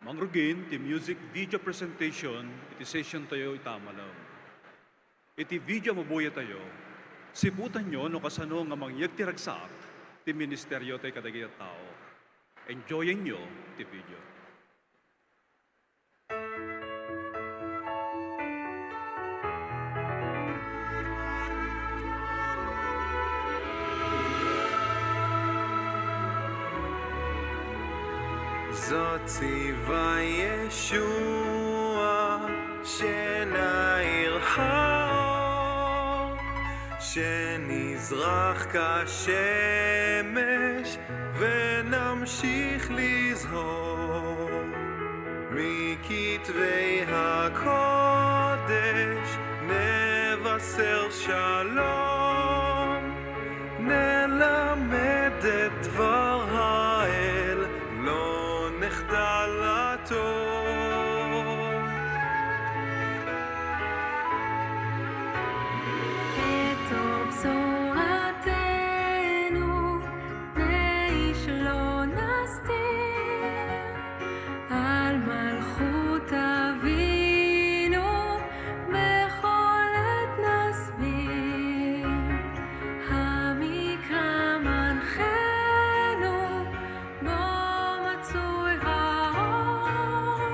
Mangrugin, ti music video presentation, iti session tayo itamanaw. Iti video mabuya tayo, siputan nyo no kasano nga mangyag ti ragsak, ti ministeryo tayo kadagayat tao. Enjoyin nyo ti video. זאת ציווה ישוע שנאיר האור שנזרח כשמש ונמשיך לזהור מכתבי הקודש נבשר שלום נלמד את דבר האל לא נחדל הטוב. בתור בשורתנו ואיש לא נסתיר על מלכות אבינו בכל עת נסביר המקרא מנחנו בו מצוי האור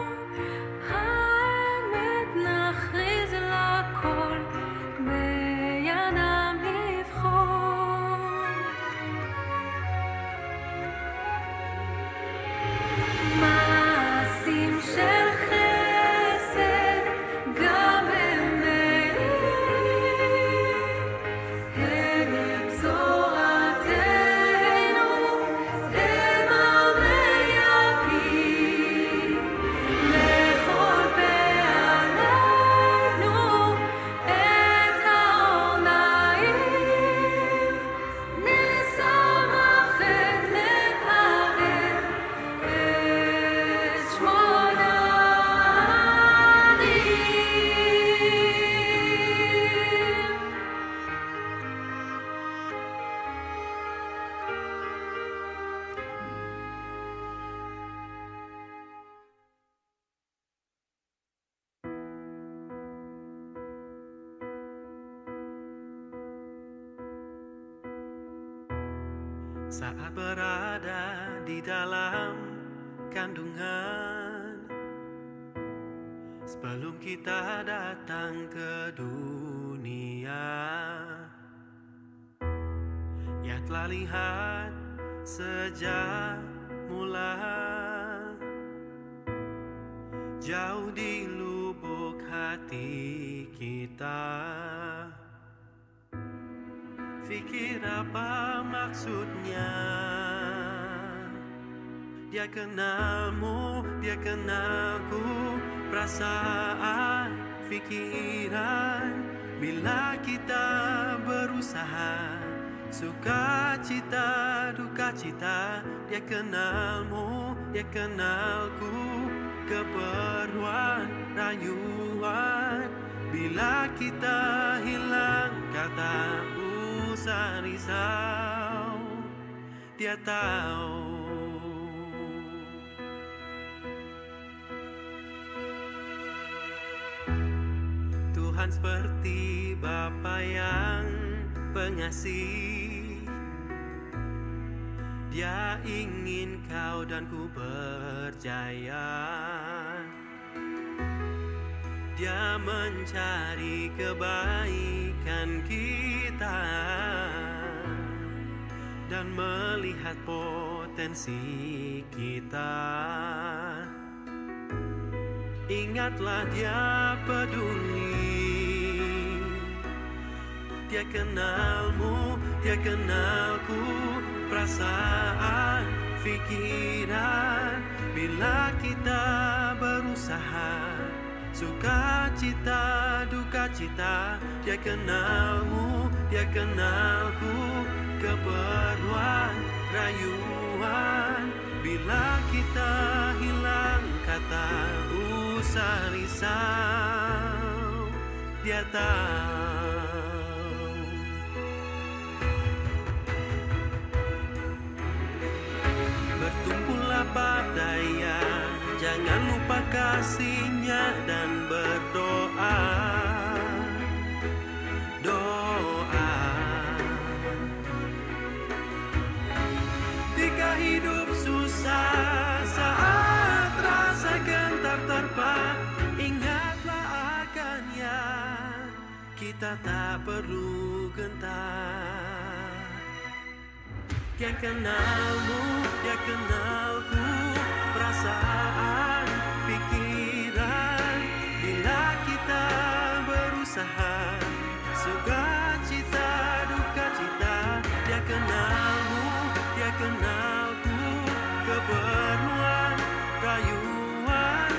האמת נכריז לכל בידם לבחור מעשים של חסד גם הם מאירים הם בשורתנו הם המייפים לכל פעלנו את האור נאיר נשמח את לב האל את שמו נאדיר. Saat berada di dalam kandungan sebelum kita datang ke dunia, ya telah lihat sejak mula jauh di lubuk hati kita. Fikir apa maksudnya? Dia kenalmu, dia kenalku. Perasaan, pikiran. Bila kita berusaha, sukacita, dukacita. Dia kenalmu, dia kenalku. Keperluan, rayuan. Bila kita hilang kata usah risau, dia tahu. Tuhan seperti Bapa yang pengasih, Dia ingin kau dan ku berjaya. Dia mencari kebaikan kita dan melihat potensi kita. Ingatlah dia peduli. Dia kenalmu, dia kenalku. Perasaan, pikiran. Bila kita berusaha, sukacita, dukacita. Dia kenalmu, dia kenalku. Keperluan, rayuan. Bila kita hilang kata usah risau, dia tahu. Bertumpulah pada Dia, jangan kasihnya dan berdoa. Doa. Jika hidup susah, saat rasa gentar terpa, ingatlah akannya, kita tak perlu gentar. Dia kenalmu, dia kenalku, perasaan, pikiran, bila kita berusaha, sukacita, duka cita. Dia kenalmu, dia kenalku, keperluan, rayuan,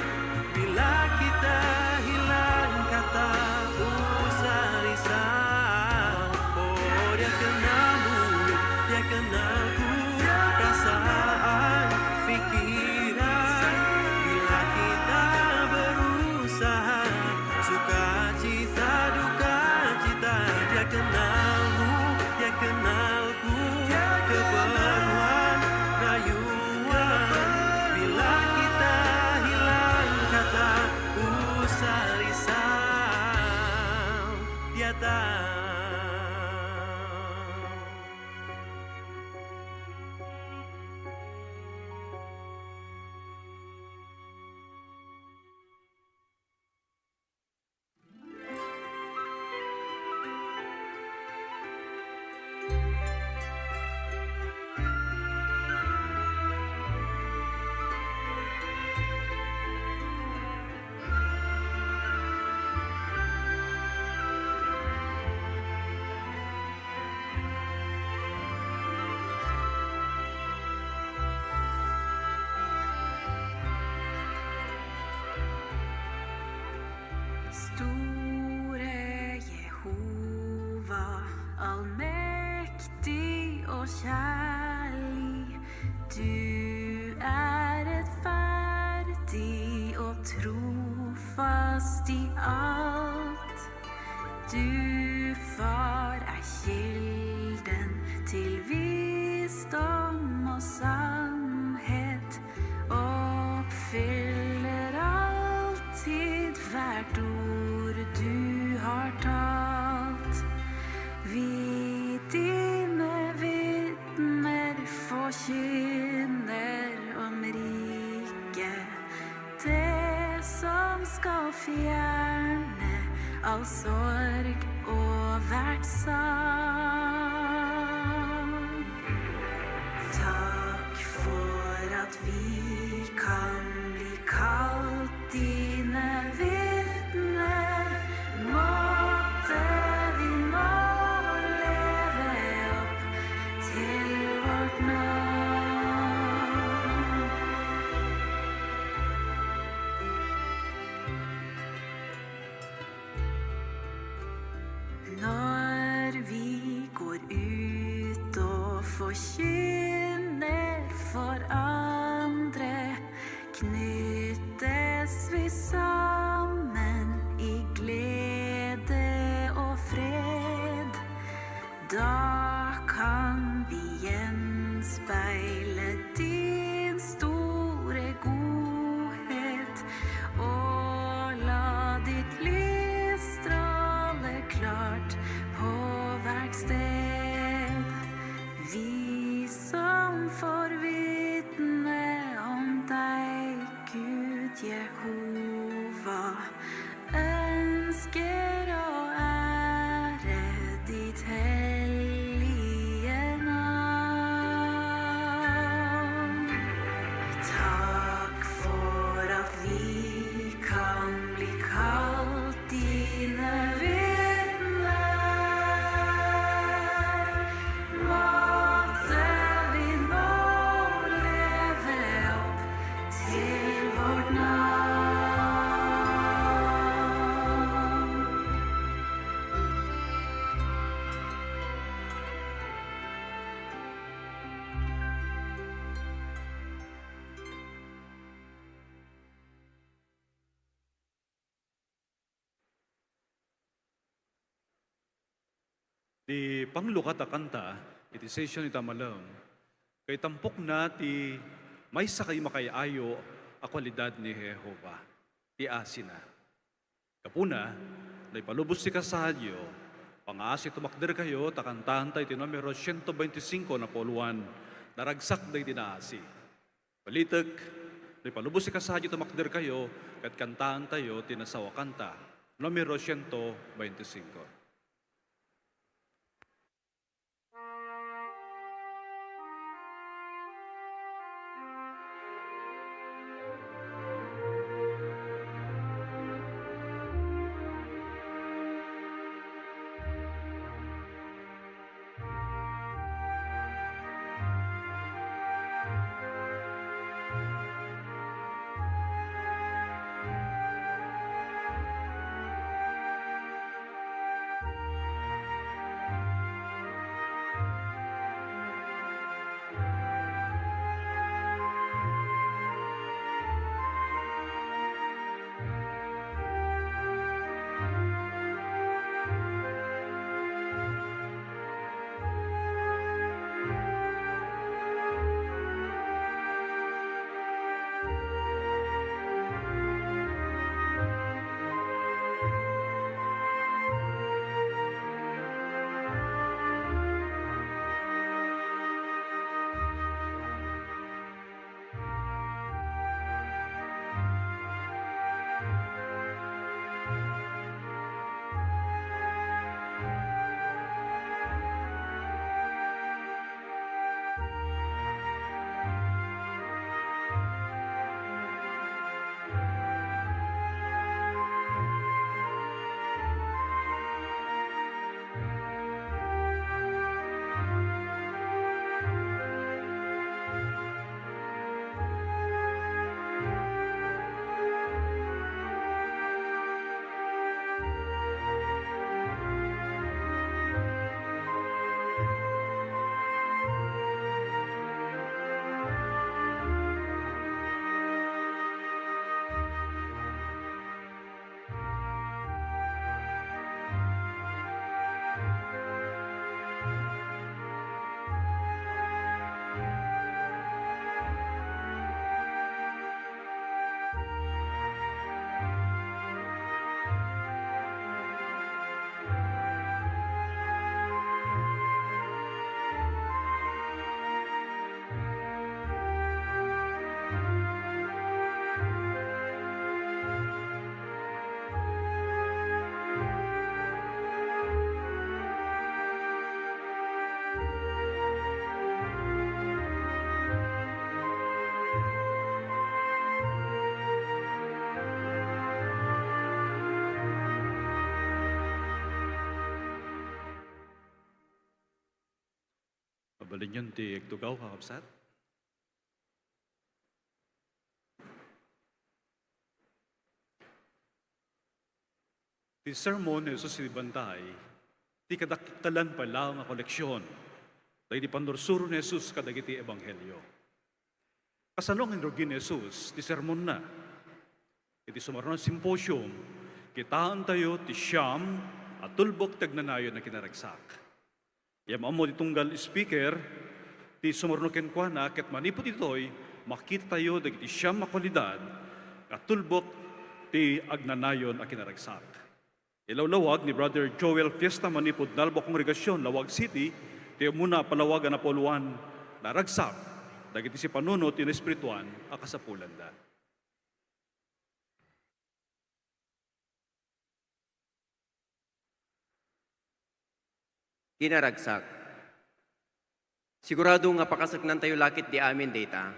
bila kita hilang kata, usah risau. Oh, dia kenalmu, dia kenalku, perasaan, pikiran, bila kita berusaha, sukacita, duka cita. Dia kenalmu, dia kenalku, keperluan, rayuan, bila kita hilang kata, usah risau, dia tahu. Store Jehova, allmektig og kjærlig. Du er rettferdig og trofast i alt. Du, Far, er kilden til visdom og sannhet. Oppfyller alltid hvert ord du har talt. Vi dine vitner forkynner om riket, det som skal fjerne all sorg og hvert savn. Takk for at vi kan bli kalt dine vitner. Måtte vi nå leve opp til vårt navn. Når vi går ut og forkynner for andre, knyttes vi sammen i glede og fred. Da kan vi gjenspeile din store godhet og la ditt lys stråle klart på hvert sted. Vi som får vitne om deg, Gud Jehova, ønsker å ære ditt hellige navn. Takk for at vi kan bli kalt dine vitner. Måtte vi nå leve opp til vårt navn. Di panglukata kanta, iti session ita malam, kay tampok na ti may sakay makayayo a kwalidad ni Jehova. ti asina. Kapuna, na ipalubos si kasadyo, pangasi tumakder kayo, takantahan tayo ti numero 125 na poluan, naragsak day tinaasi. Palitek, na ipalubos si kasadyo, tumakder kayo, kat kantahan tayo, tinasawa kanta, numero 125. Balin yun ti Ektugaw, kakapsat. Ti sermon ni Jesus ni Bantay, ti kadaktalan pa lang nga koleksyon, dahil di pandursuro ni Jesus kadagiti ebanghelyo. Kasanong hinrugin ni Jesus, ti sermon na, iti sumaron symposium, kitaan tayo ti siyam at tulbok tagnanayon na kinaragsak. Yamam mo ditunggal speaker, ti sumurnukin kwa na, ket manipot ito'y, makita tayo dagiti siyam makwalidad, at tulbok ti agnanayon a kinaragsak. Ilawlawag ni Brother Joel Fiesta manipod nalbo kongregasyon, Lawag City, ti muna palawagan na poluan, naragsak, dagiti si panunot in espirituan, akasapulanda. Kinaragsak. Sigurado nga pakasaknan tayo lakit di amin data.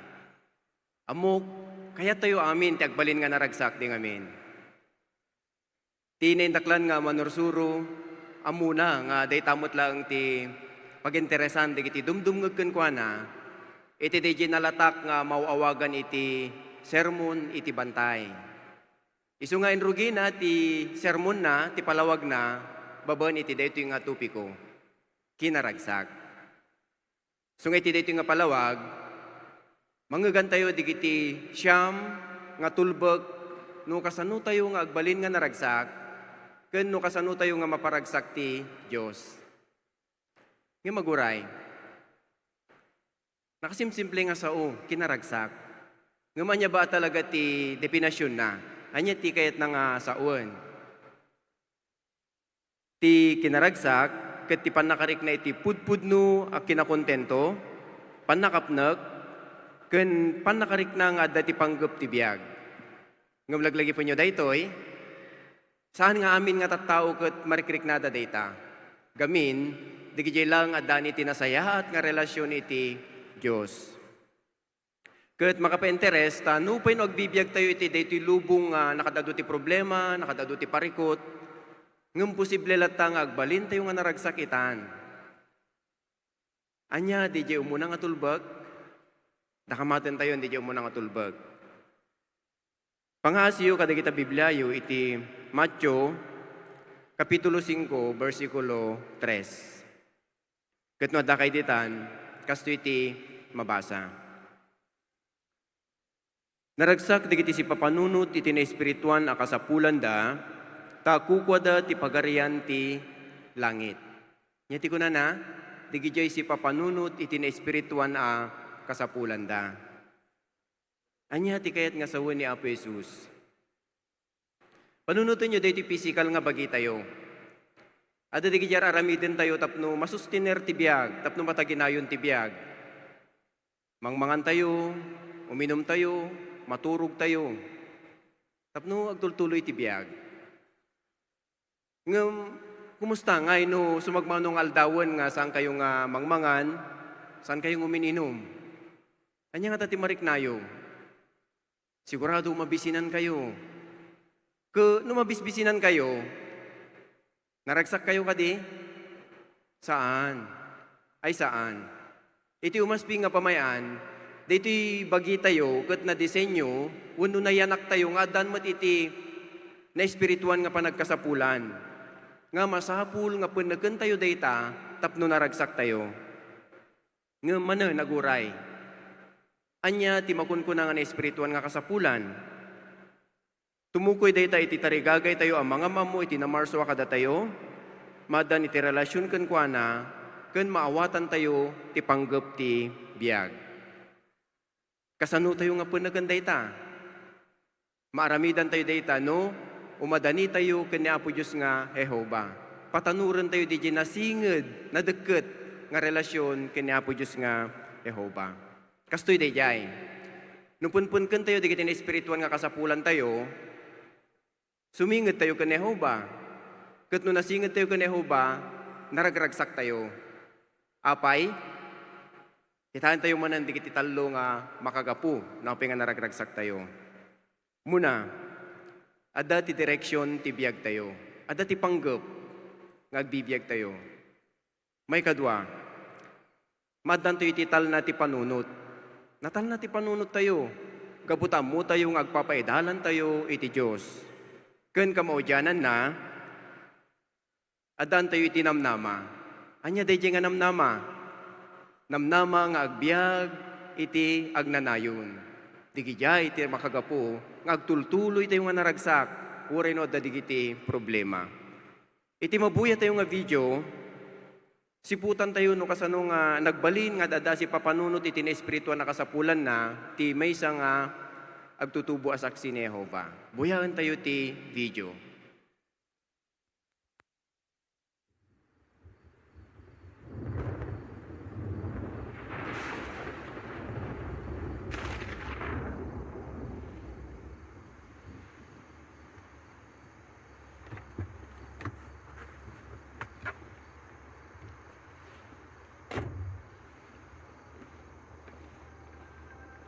Amok, kaya tayo amin ti agbalin nga naragsak di amin. Tinindaklan nga manursuro, amuna nga day tamot lang ti paginteresan di iti dumdumngag kwa na, iti di nalatak nga mauawagan iti sermon iti bantay. Isu nga inrugi na ti sermon na, ti palawag na, baban iti dayto nga tupiko. Kinaragsak. So nga iti dito nga palawag, manggagan tayo digiti siyam nga tulbag, no kasano tayo nga agbalin nga naragsak, ken no kasano tayo nga maparagsak ti Diyos. Nga maguray, nakasimsimple nga sao, kinaragsak. Nga manya ba talaga ti definasyon na, anya ti kayat na nga saon. Ti kinaragsak, ket ti panakarik na iti pudpudno a kinakontento, panakapnek, ken panakarik na nga adda ti panggep ti biag. Ngam laglagi po nyo daytoy, saan nga amin nga tattao ket marikrik na da dayta? Gamin, di gijay lang adda ni tinasayahat nga relasyon iti Diyos. Ket makapainteres, tanupay no agbibiyag tayo iti daytoy lubong nga nakadado ti problema, nakadado ti parikot, ngem posible latang agbalin tayo nga naragsakitan. Anya, di jay umuna nga tulbag, nakamaten tayo, di jay umuna nga tulbag. Pangasiyo, kada kita Biblia, iti Matthew, Kapitulo 5, versikulo 3. Ket no adda kay ditan, kasto iti mabasa. Naragsak digiti si papanunot iti na espirituan a kasapulan da, ta kukwada ti pagarian ti langit. Nyati ko na, digijay si papanunot iti na espirituan a kasapulan da. Anya ti kayat nga sawen ni Apo Jesus. Panunutin nyo dito physical nga bagi tayo. Ada di gijar aramiden tayo tapno masustiner ti biag, tapno mataginayon ti biag. Mangmangan tayo, uminom tayo, maturog tayo. Tapno agtultuloy ti biag. Ngam, kumusta nga no sumagmanong aldawan nga saan kayo nga mangmangan, saan kayo umininom? Anya nga tati mariknayo. Sigurado mabisinan kayo. No mabisbisinan kayo, naragsak kayo kadi? Saan? Ay saan? Iti umaspi nga pamayan, dito'y bagi tayo, kat na disenyo, wano na yanak tayo, nga dan mat iti na espirituan nga panagkasapulan. Nga masapul nga panagan tayo dayta, tapno naragsak tayo. Nga mana naguray. Anya timakon ko na nga na espirituan nga kasapulan. Tumukoy dayta iti tarigagay tayo ang mga mamo iti namarso kada tayo, madan iti relasyon ken kuana, ken maawatan tayo ti panggep ti biag. Kasano tayo nga panagan dayta? Maaramidan tayo dayta no? Umadani tayo kanya Apo Diyos nga Jehova. Patanuran tayo di nasinged, na deket nga relasyon kanya Apo Diyos nga Jehova. Kastoy di jay. Nupunpunkan tayo di kiti na espirituan nga kasapulan tayo, suminged tayo kanya Jehova. Kat no nasinged tayo kanya Jehova, naragragsak tayo. Apay, kitaan tayo manan di kiti talo nga makagapu, na nga naragragsak tayo. Muna, ada ti direksyon ti biyag tayo. Ada ti panggep nga agbibiyag tayo. May kadwa, madan tayo itital na ti panunot. Natal na ti panunot tayo. Gabutam mo tayo nga agpapaidalan tayo iti Diyos. Ken kamaudyanan na, adan tayo iti namnama. Anya day nga namnama. Namnama nga agbiag iti agnanayon. Digijay iti makagapo, nga agtultuloy tayo nga naragsak, uray no dadigiti problema. Iti mabuya tayo nga video, siputan tayo no kasano nga nagbalin nga dada si papanunot iti na espirituan na kasapulan na, ti may isa nga agtutubo asak si Jehova. Buyahan tayo ti video.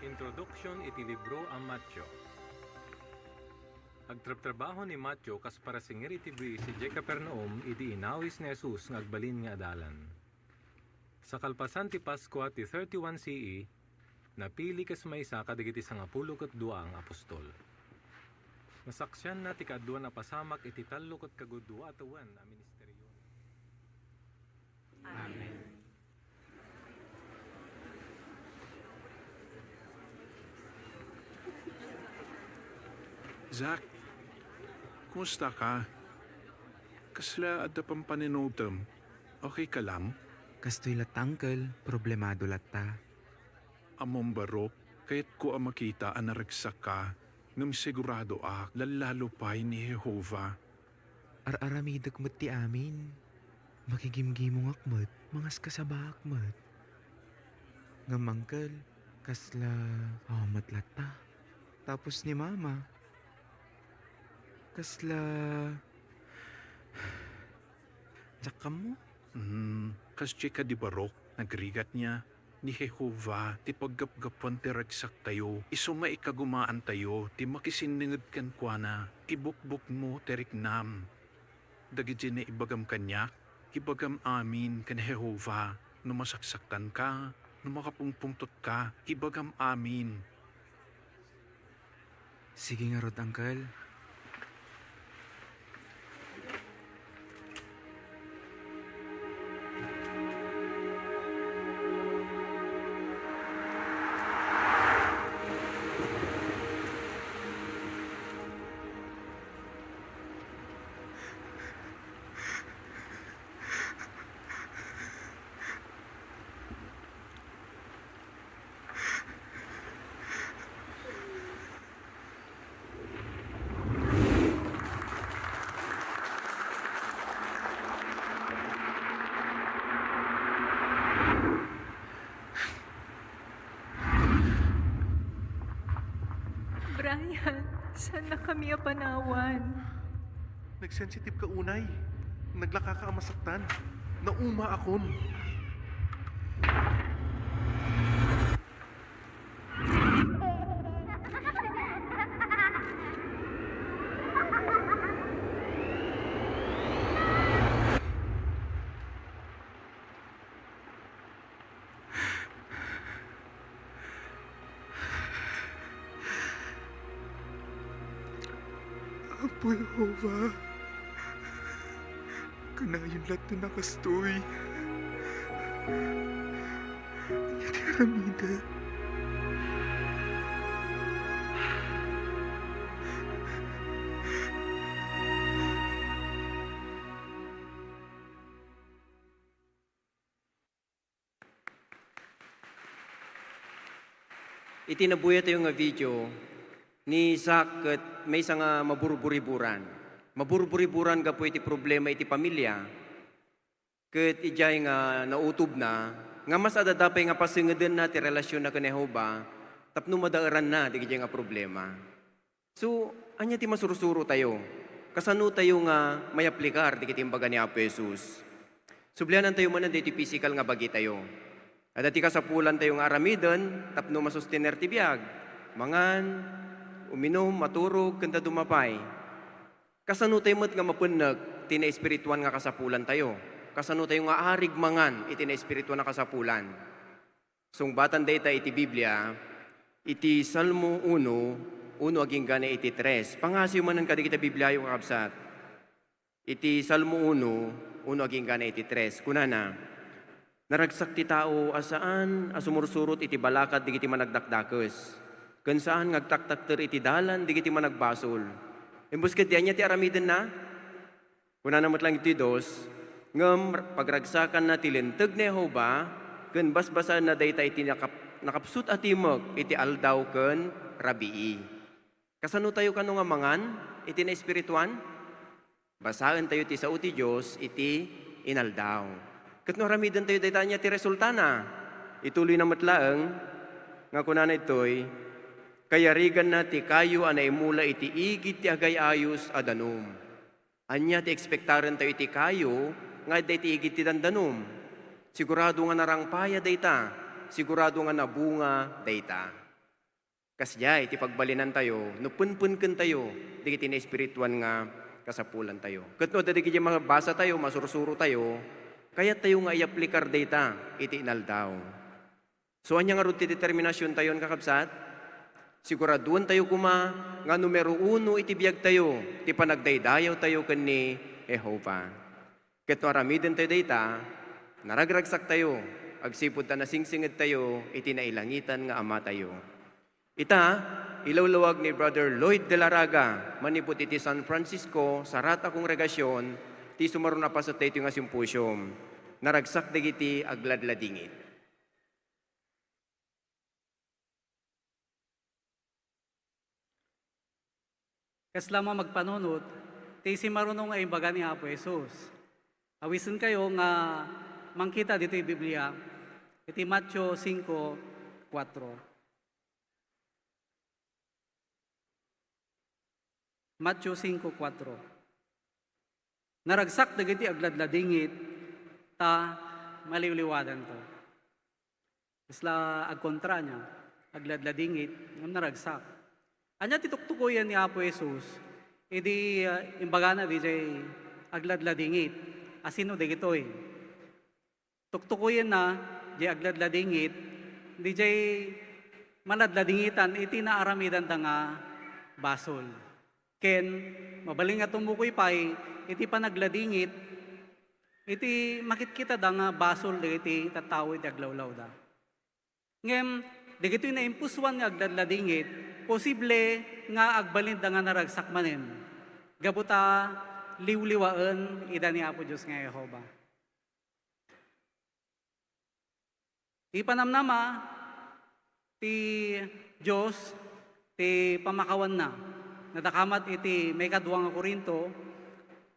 Introduction iti libro ang Matthew. Agtrabaho ni Matthew kas para singir iti buwi si Capernaum iti inawis ni Jesus nga agbalin nga adalan. Sa kalpasan ti Pasko ti 31 CE, napili kas maysa kadagiti 12 ang apostol. Nasaksyan na ti kadwa na pasamak iti 3 kagudwa atawan a ministeryo. Amen. Zach, kumusta ka? Kasla at pang paninutom. Okay ka lang? Kastoy lat uncle, problemado lat ta. Among baro, kahit ko ang makita ang naragsak ka, ngam sigurado lalalupay ni Jehova. Ar-aramidag mo't ti amin. Makigimgimong akmat, mangas kasaba akmat. Ngam angkel, kasla matlata. Tapos ni mama, kasla... Jakam mo? Kas ka di barok, nagrigat niya, ni Jehova, ti paggapgapan ti ragsak tayo, isuma ikagumaan tayo, ti makisiningad kan kwa ibukbuk mo ti riknam. Dagiti na ibagam kanya, ibagam amin kan Jehova, no masaksaktan ka, no makapungpungtot ka, ibagam amin. Sige nga rod, angkel. Brian, saan na kami apanawan? Nagsensitive ka unay. Naglaka ka masaktan. Nauma akon. Apo Jehova, kanayon lahat na nakastoy. Nyati aramida. Itinabuya tayo nga video ni Isaac ket may isa nga maburburiburan. Maburburiburan ka po iti problema iti pamilya. Ket ijay nga nautob na, nga mas adadapay nga pasingeden na ti relasyon na kan Jehova, tapno madaaran na ti ijay nga problema. So, anya ti masurusuro tayo. Kasano tayo nga may aplikar di kitimbaga ni Apo Jesus. Sublianan tayo man ti physical nga bagi tayo. At ati kasapulan tayo nga aramidon, tapno masustiner ti biyag. Mangan, uminom, maturog, kanta dumapay. Kasano tayo mat nga mapunag, tina-espirituan nga kasapulan tayo. Kasano tayo nga arig mangan, itina-espirituan nga kasapulan. Sungbatan data iti Biblia, iti Salmo 1, aging gana iti 3. Pangasiw manan ka di kita Biblia yung kakabsat. Iti Salmo 1, aging gana iti 3. Kunana, naragsak ti tao asaan asumursurot iti balakad di kiti managdakdakes. Kun saan ngagtaktakter iti dalan di kiti managbasol. Imbus ket dianya ti aramiden na. Kuna namot lang iti dos, ngem pagragsakan na ti linteg ni Jehova, ken basbasan na dayta iti nakapsut at timog iti aldaw ken rabii. Kasano tayo kano nga mangan iti na espirituan? Basaen tayo ti sao ti Dios iti inaldaw. Ket no ramidan tayo dayta niya ti resulta na. Ituloy na matlaeng nga kunana itoy kayarigan na ti kayo anay mula iti igit ti agay ayos adanom. Anya ti ekspektaren tayo iti kayo nga day ti igit ti dandanom. Sigurado nga narangpaya dayta, sigurado nga nabunga dayta. Kasya iti pagbalinan tayo, no punpunken tayo, di kiti na espirituan nga kasapulan tayo. Ket no dadi kiti mabasa tayo, masursuro tayo, kaya tayo nga i-aplikar data, iti inaldaw. So, anya nga iti determinasyon tayo kakabsat? Siguraduan tayo kuma, nga numero 1 iti biyag tayo, ti panagdaydayaw tayo ken ni Jehova. Ket no aramiden tayo data, naragragsak tayo, agsipod ta nasingsinged tayo, iti nailangitan nga ama tayo. Ita, ilawlawag ni Brother Lloyd de la Raga, manipot iti San Francisco, sa rata kong regasyon, ti sumaron na pasot tayo nga simposyum. Naragsak digiti agladladingit. Kasla mo magpanunot, ti si marunong ay imbaga ni Apo Jesus. Awisin kayo nga mangkita dito yung Biblia, iti Matthew 5:4. Matthew 5:4. Naragsak dagiti agladladingit, ta maliliwadan to. Isla agkontra niya, agladladingit, ngam naragsak. Anya tituktukoyan ni Apo Jesus, idi imbaga na di jay agladladingit. Asino di gitoy. Tuktukoyan na, di agladladingit, di jay maladladingitan, iti naaramidan ta nga basol. Ken, mabaling nga tumukoy pay, iti panagladingit, iti makitkita da nga basol, di iti tatawid aglawlaw da. Ngem, di gito'y naimpuswan nga agladladingit, posible nga agbalin da nga naragsak manen. Gabuta liwliwaan ida ni Apo Diyos nga Jehova. Ipanamnama ti Diyos ti pamakawan na. Nadakamat iti may kaduwang Korinto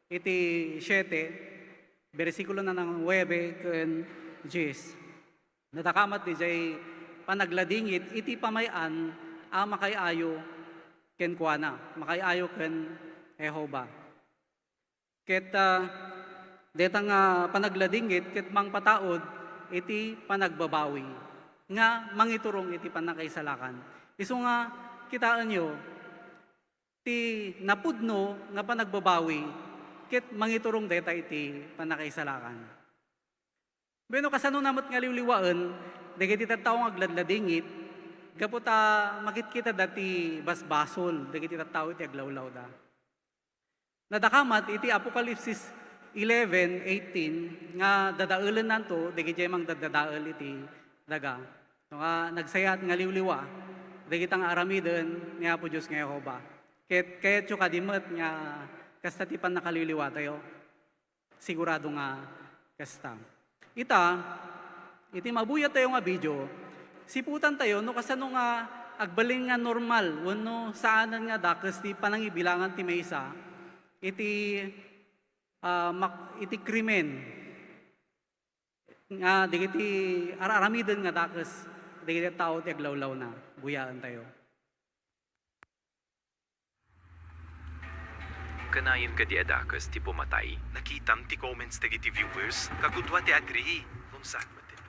iti 7 bersikulo na ng 9 ken 10. Nadakamat ti jay panagladingit iti pamayan a makayayo ken kuana, makayayo ken Jehova. Ket deta nga panagladingit ket mangpataod iti panagbabawi nga mangiturong iti panakaisalakan. Isu nga kitaan nyo ti napudno nga panagbabawi ket mangiturong deta iti panakaisalakan. Beno kasano namot nga liwliwaan dagiti tattao nga agladladingit gaputa makitkita dati basbasol dagiti tattao iti aglawlaw da. Nadakamat iti Apokalipsis 11:18 nga dadaulan nanto dagiti mang dadadael iti daga. So nga nagsayat nga liwliwa dagiti nga aramiden ni Apo Dios nga Jehova. Ket tyo kadimot nga kasta ti nakaliliwa tayo. Sigurado nga kasta. Iti mabuyat tayo nga video. Siputan tayo no kasano nga agbaling nga normal wenno saanan nga dakes ti panangibilangan ti maysa. Iti krimen nga digiti araramiden nga dakes digiti tao ti aglawlaw na buyaan tayo. Kanayon ka di adakas ti pumatay. Nakitam ti comments dagiti viewers. Kagudwa ti agree. Kung saan mo din.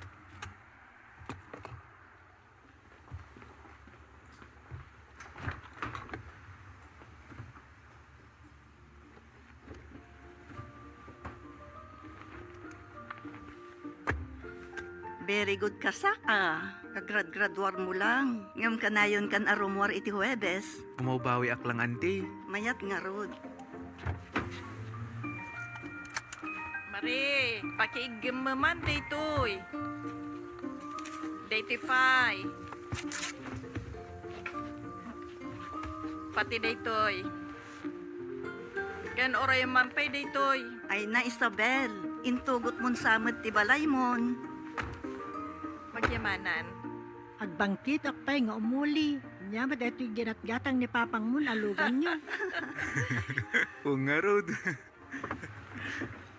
Very good ka saka. Kagrad-graduar mo lang. Ngam kanayon kan arumwar iti Huwebes. Umaubawi ak lang, auntie. Mayat nga rod. Mari, pakiigamaman daytoy. Daytoy pay. Pati daytoy. Kan oray man pay daytoy. Ay na Isabel, intugot mon samad ti balay mon. Magyamanan. Agbangkit akpay nga umuli. Nya ba dito ginatgatang ni Papang mo alugan niyo? Nga rod.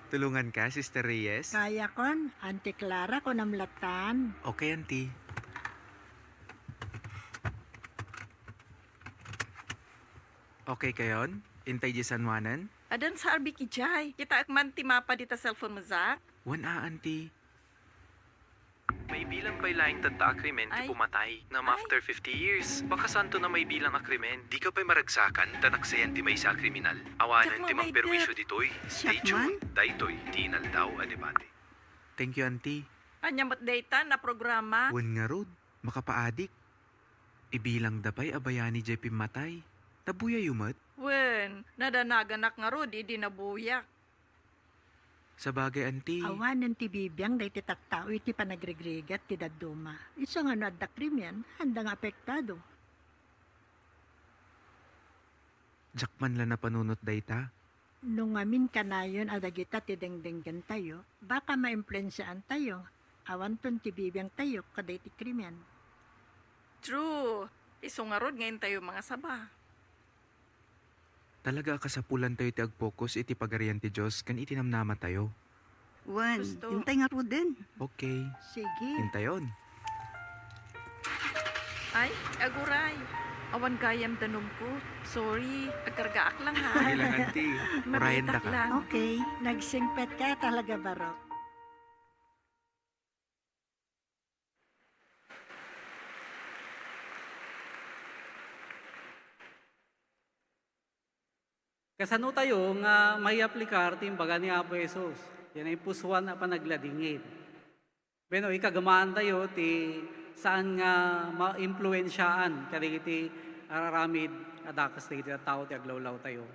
Tulungan ka, Sister Reyes? Kaya kon, Auntie Clara ko namlatan. Okay, auntie. Okay kayon? Intay di sanwanan? Adan sa arbi kijay. Kita akman ti mapa dita cellphone mo zak. Wan auntie. May bilang pa'y laing tata akrimen ti Ay. pumatay. Na after 50 years. Baka santo na may bilang akrimen. Di ka pa'y maragsakan. Tanaksayan ti may sa kriminal. Awanan Tsak ti mo, may magperwisyo det. ditoy. Stay Siyak man. tuned. Daytoy. Di inaldaw a debate. Thank you, auntie. Anyamot data na programa. Wan nga rod. Makapaadik. Ibilang dapay abayani jay pimatay. Tabuya yumat. Wen, nadanaganak nga ro, di nabuyak. Sa bagay, auntie. Awanan ti bibiyang dahi ti tattao iti panagregregat ti daduma. Isa nga no adda krimen, handang apektado. Jakman la na panunot dayta. Nung amin kanayon adagita ti dengdenggan tayo, baka maimpluensyaan tayo. Awan ton ti bibiyang tayo kaday ti krimen. True. Isungarod ngayon tayo mga saba. Talaga kasapulan tayo ti agpokus iti pagarian ti Diyos kan itinamnama tayo. Wan, Gusto. hintay nga po din. Okay, Sige. hintayon. Ay, aguray. Awan gayam danom ko. Sorry, agkargaak lang ha. Kailangan ti, orayan Maritak ka. lang. Okay, nagsingpet ka talaga, Barok. Kasano tayo nga may aplikar timbaga ni Apo Jesus. Yan ay puswan na panagladingit. Beno, ikagamaan tayo ti saan nga ma-impluensyaan kadagiti araramid adakas ti tao ti aglawlaw tayo.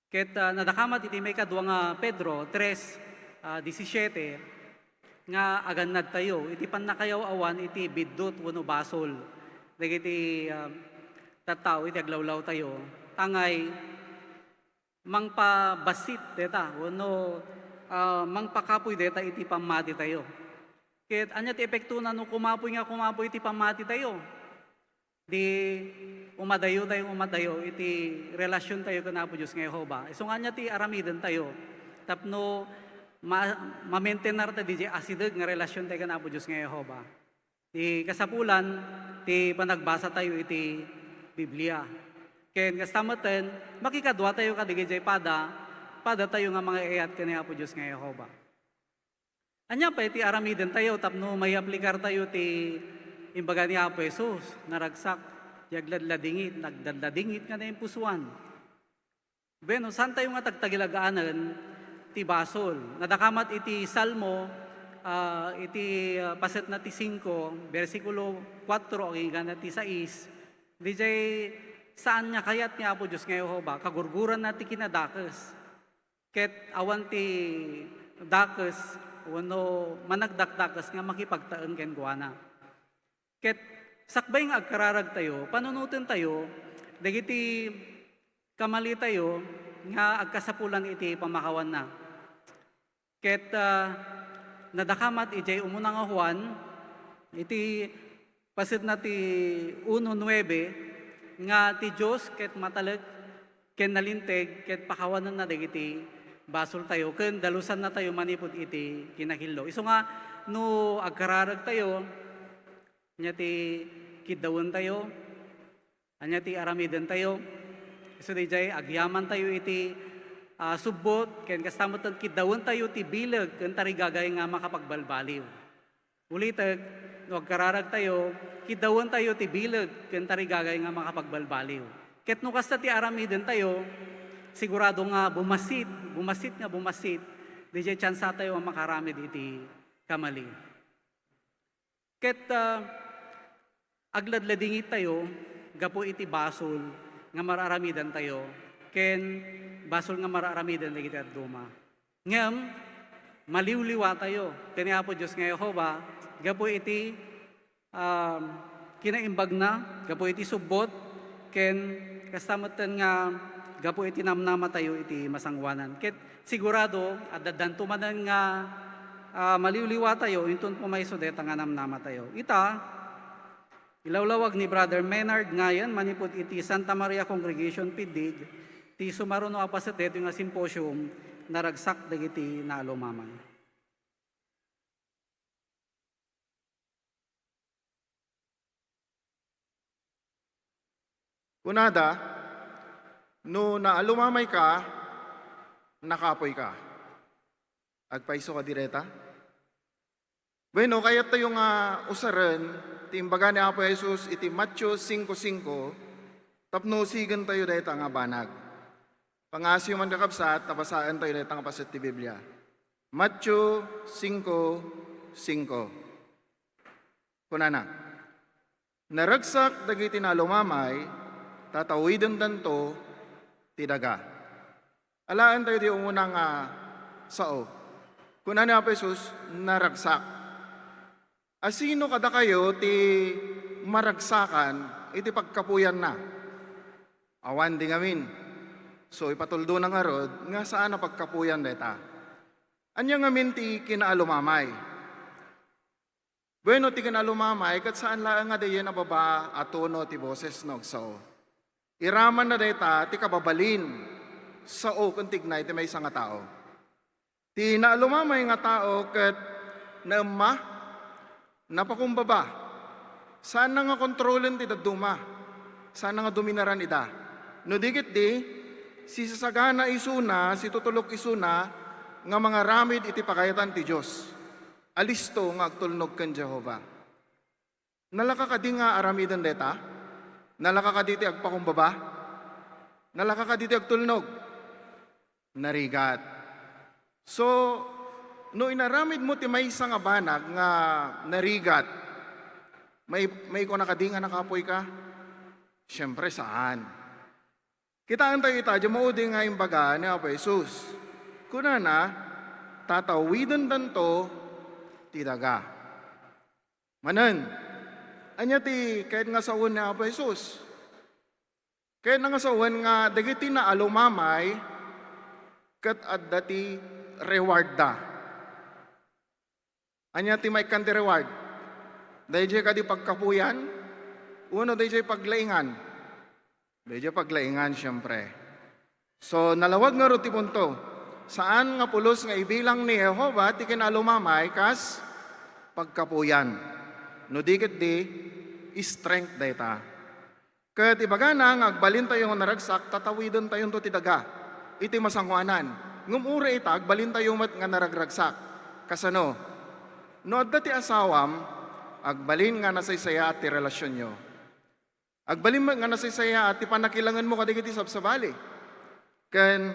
Ket nadakamat iti may kadwa nga Pedro 3:17 nga agannad tayo iti pannakayaw awan iti biddot wenno basol dagiti tattao iti aglawlaw tayo tangay mangpabasit deta wenno mangpakapoy deta iti pamati tayo. Ket anya ti epekto na no kumapoy iti pamati tayo. Di umadayo iti relasyon tayo kana po Diyos nga Jehova. Iso nga nya ti aramiden tayo. Tapno ma-maintain ta di asideg nga relasyon tayo kana po Diyos nga Jehova. Ti kasapulan ti panagbasa tayo iti Biblia. Ken kastameten makikadwa tayo kadigay pada tayo nga mga iyat kaniya po Diyos nga Jehova. Anya pa iti aramiden tayo tapno may aplikar tayo ti imbaga ni Apo Jesus naragsak yagladladingit nagdadladingit nga na yung pusuan. Beno saan tayo nga tagtagilagaanan ti basol nadakamat iti Salmo iti paset na ti 5 versikulo 4 hanggang na ti 6 dijay saan niya kayat ni Apo Diyos nga Jehova kagurguran na ti kinadakes ket awan ti dakes wano managdakdakas nga makipagtaan ken guana. Ket sakbay nga agkararag tayo, panunutin tayo, dagiti kamali tayo nga agkasapulan iti pamakawan na. Ket nadakamat ijay umunang nga Juan, iti pasit na ti 1:9 nga ti Diyos ket matalag ken nalinteg ket pakawanan na dagiti basol tayo, ken dalusan na tayo manipod iti kinakillo. Iso nga, no agkararag tayo, anya ti kidawon tayo, anya ti aramiden tayo, iso di jay agyaman tayo iti subbot, ken kastamot kidawon tayo ti bilag, ken tarigagay nga makapagbalbaliw. Ulitag, no agkararag tayo, kidawon tayo ti bilag, ken tarigagay nga makapagbalbaliw. Ket no kasta ti aramiden tayo, sigurado nga bumasit, di jay tsansa tayo ang makaramid iti kamali. Ket agladladingit tayo, gapo iti basol nga mararamidan tayo, ken basol nga mararamidan iti at duma. Ngem, maliwliwa tayo, kani Apo Diyos nga Jehova, gapo iti kinaimbag na, gapo iti subbot, ken kastamatan nga gapo iti namnama tayo iti masangwanan. Ket sigurado at dadantumanan nga maliwliwa tayo inton pumayso deta nga namnama tayo. Ita ilawlawag ni Brother Menard ngayon manipod iti Santa Maria Congregation Pidig ti sumaruno apaset deto nga symposium naragsak dagiti nalumaman. Kunada, no naalumamay ka, nakapoy ka. Agpaiso ka direta. Bueno, kaya tayo nga usaran, timbaga ni Apo Jesus, iti Matthew 5:5, tapno sigan tayo deta nga banag. Pangasyo man kakabsat, tapasaan tayo deta nga pasit ti Biblia. Matthew 5:5. Kunana, naragsak dagiti nalumamay, tatawiden danto ti daga. Alaan tayo di umunang sao. Kung ano Apo Jesus, naragsak. Asino kada kayo ti maragsakan, iti pagkapuyan na. Awan di ngamin. So ipatuldo na nga rod, nga saan na pagkapuyan deta. Anya ngamin ti kinaalumamay. Bueno ti kinaalumamay, kat saan lang nga diyan na baba atono ti boses no sao. iraman na deta ti kababalin sa o kung tignay ti may nga tao. Ti naalumamay nga tao kat naemma, napakumbaba, saan na nga kontrolin ti daduma, saan na nga dominaran ida. No digit di, si sasagana isuna, si tutulok isuna, nga mga ramid iti pakayatan ti Diyos. Alisto nga agtulnog kan Jehova. Nalaka ka di nga aramidan deta? Nalaka ka di ti agpakumbaba? Nalaka ka di ti agtulnog? Narigat. So, no inaramid mo ti may nga banag nga narigat, may ko nakadi nga nakapoy ka? Siyempre saan? Kitaan tayo ita, maudi nga yung baga ni Apo Jesus. Kuna na, tatawidan tanto, ti daga. Manan, anya ti, kahit nga sawan ni Apo Jesus. Kahit nga sawan nga, dagiti na alumamay, kat adda ti reward da. Anya ti may kandi reward. Dahil ka di pagkapuyan, uno dahil paglaingan. Dahil paglaingan siyempre. So nalawag nga ro ti punto. Saan nga pulos nga ibilang ni Jehova ti kinalumamay kas pagkapuyan. No dikit di strength data. Kat ibaga na nga agbalin tayo nga naragsak, tatawidon tayo to ti daga. Iti masangwanan. Ngumura ita, agbalin tayo nga naragragsak. Kasano? No adda ti asawam, agbalin nga nasaysaya at ti relasyon nyo. Agbalin nga nasaysaya at ti panakilangan mo kadigiti sabsabali. Ken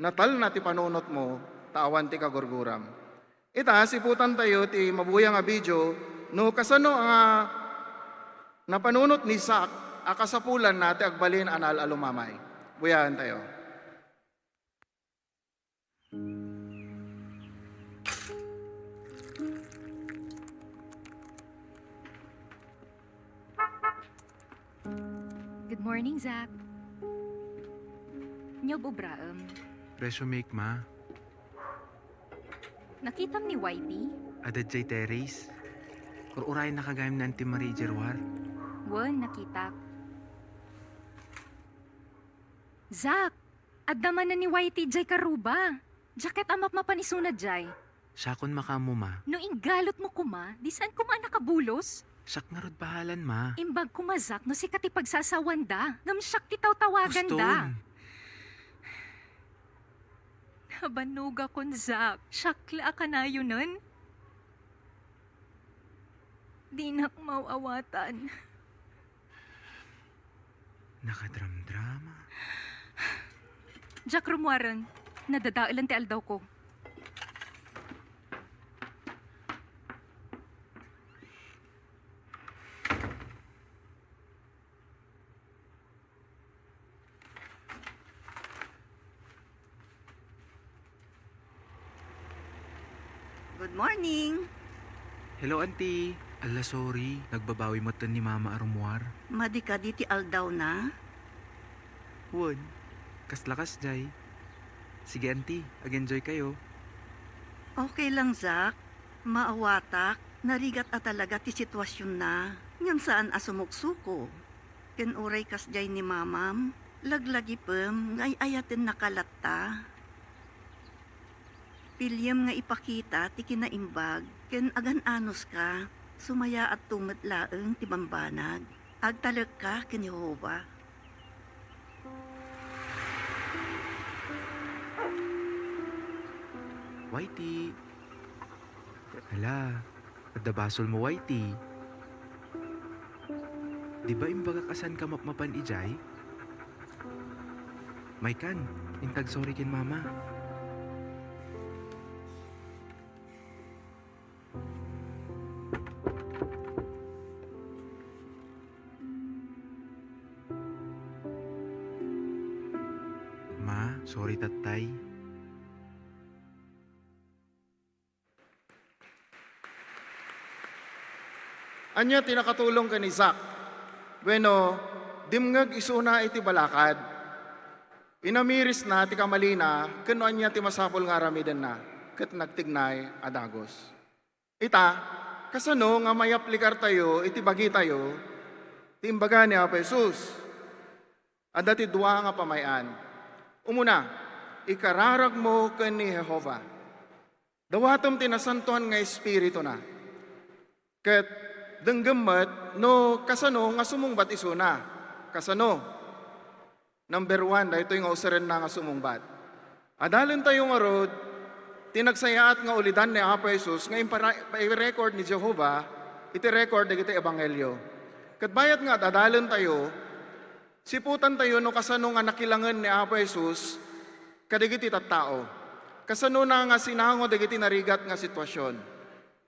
natal na ti panunot mo, tawan ti kagurguram. Ita, siputan tayo ti mabuya nga video, no kasano nga napanunot ni Sak, akasapulan na ti agbalin anal alumamay. Buyahan tayo. Good morning, Zach. Nyob ubraem. Resume ma. Nakitam ni Whitey? Adad jay Teres. Uray nakagayam na Auntie Marie Gerwar. Wan, nakita. Zach, addaman na ni Whitey jay karuba. Jacket amap mapanisunad jay. Sakon makamu ma. No inggalot mo kuma, di saan kuma nakabulos? Sak nga rod bahalan ma. Imbag kumazak no si kati pagsasawan da. Ngam siyak titaw tawagan da. Nabanuga kon Zach. Syakla ka na yun nun. Di nak mawawatan. Nakadram-drama. Jack Rumwaran, nadadailan ti aldaw ko. Good morning. Hello, Auntie. Ala, sorry. Nagbabawi mo ni Mama Arumwar. Madi ka di ti aldaw na? Won. Kas-lakas, Jay. Sige, Auntie. Ag-enjoy kayo. Okay lang, Zach. Maawatak. Narigat at talaga ti sitwasyon na. Ngam saan asumuksuko. Ken uray kas jay ni mamam. Laglagi pem, ngay ayatin nakalatta. Pilyam nga ipakita ti kinaimbag, ken agan anos ka, sumaya at tumatlaeng ti bambanag. Agtalag ka ken Jehova. Whitey. Hala, adabasol mo, Whitey. Di ba imbaga kasan ka mapmapan ijay? May kan, intag sorry kin mama. Ma, sorry tatay. Anya tinakatulong ka ni Zach. Bueno, dimngag isuna iti balakad. Inamiris na ti kamalina, kano anya ti masapol nga ramidan na, kat nagtignay adagos. Ita, kasano nga may aplikar tayo, iti bagi tayo, ti imbaga ni Apo Jesus. Adati dua nga pamayan. Umuna, ikararag mo ken ni Jehova. Dawatom tinasantuhan nga Espiritu na. Ket denggemet no kasano nga sumungbat isuna. Kasano? Number 1, dahito yung usaran na nga sumungbat. Adalin tayo nga rod, tinagsayaat nga ulidan ni Apo Jesus, nga i-record ni Jehovah, iti-record na kita ebanghelyo. Kat bayat nga, adalin tayo, siputan tayo no kasano nga nakilangan ni Apo Jesus, kadigiti tattao. Kasano na nga sinango digiti narigat nga sitwasyon.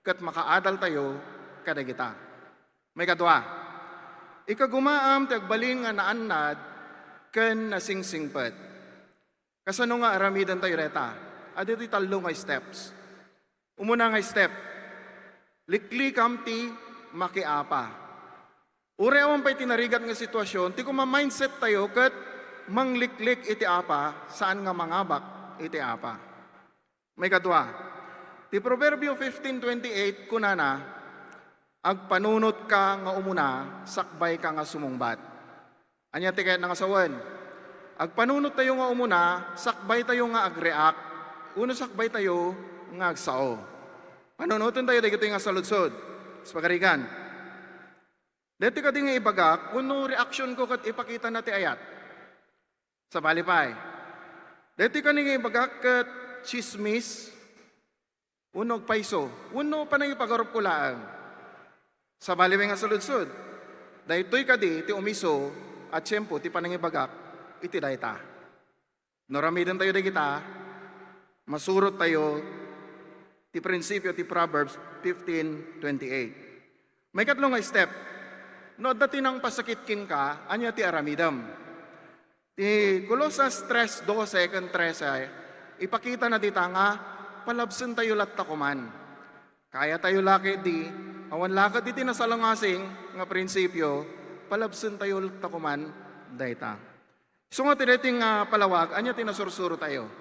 Kat makaadal tayo, kadigita. May kadwa, ikagumaam tagbaling nga naannad, ken nasingsingpet. Kasano nga aramidan tayo reta? Adito talo nga steps. Umuna nga step, likli kamti makiapa. Ureawan pa'y tinarigat nga sitwasyon, ti kuma-mindset tayo kat mangliklik iti apa, saan nga mangabak iti apa. May kadwa, ti Proverbio 15:28 kunana, agpanunot ka nga umuna, sakbay ka nga sumungbat. Anya ti kaya nangasawan, agpanunot tayo nga umuna, sakbay tayo nga agreak, uno sakbay tayo nga agsao. Panunutin tayo, dahil ito nga saludsod, sa pagkarigan. Dito ka din nga ibagak, uno reaksyon ko kat ipakita na ti ayat. Sa balipay. Dito ka din nga ibagak kat chismis, uno paiso, uno pa nang ipagarup ko laang. Sa balipay nga saludsod. Dahil to'y ka di, ti umiso, at siyempo, ti panangibagak, iti dayta. Noramidan tayo di kita, masurot tayo, ti prinsipyo, ti Proverbs 15:28. May katlong nga step, no dati nang pasakitkin ka, anya ti aramidam. Ti Colosas 3:12 kan 13, ipakita na dita nga, palabsen tayo lattakuman. Kaya tayo laki di, awan lakad iti nasalangasing, nga prinsipyo, palabsen tayo takuman, dayta. So nga tiniting palawag, anya tinasursuro tayo.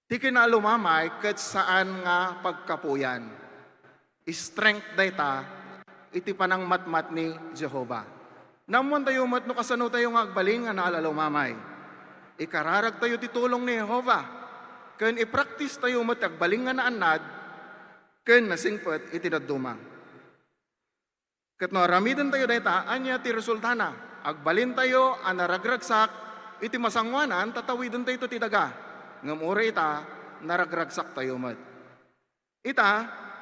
Di kinalumamay kat saan nga pagkapuyan. Strength dayta, iti panang matmat ni Jehovah. Namuan tayo mat no kasano tayo nga agbaling nga naalalumamay. Ikararag tayo titulong ni Jehovah. Ken i-practice tayo mat agbaling nga naanad, ken nasingpet iti daduma. Kat no aramidan tayo dayta, anya ti resultana. Agbalin tayo, anaragragsak, iti masangwanan, tatawidan tayo ti daga. Ngamura ita, naragragsak tayo mat. Ita,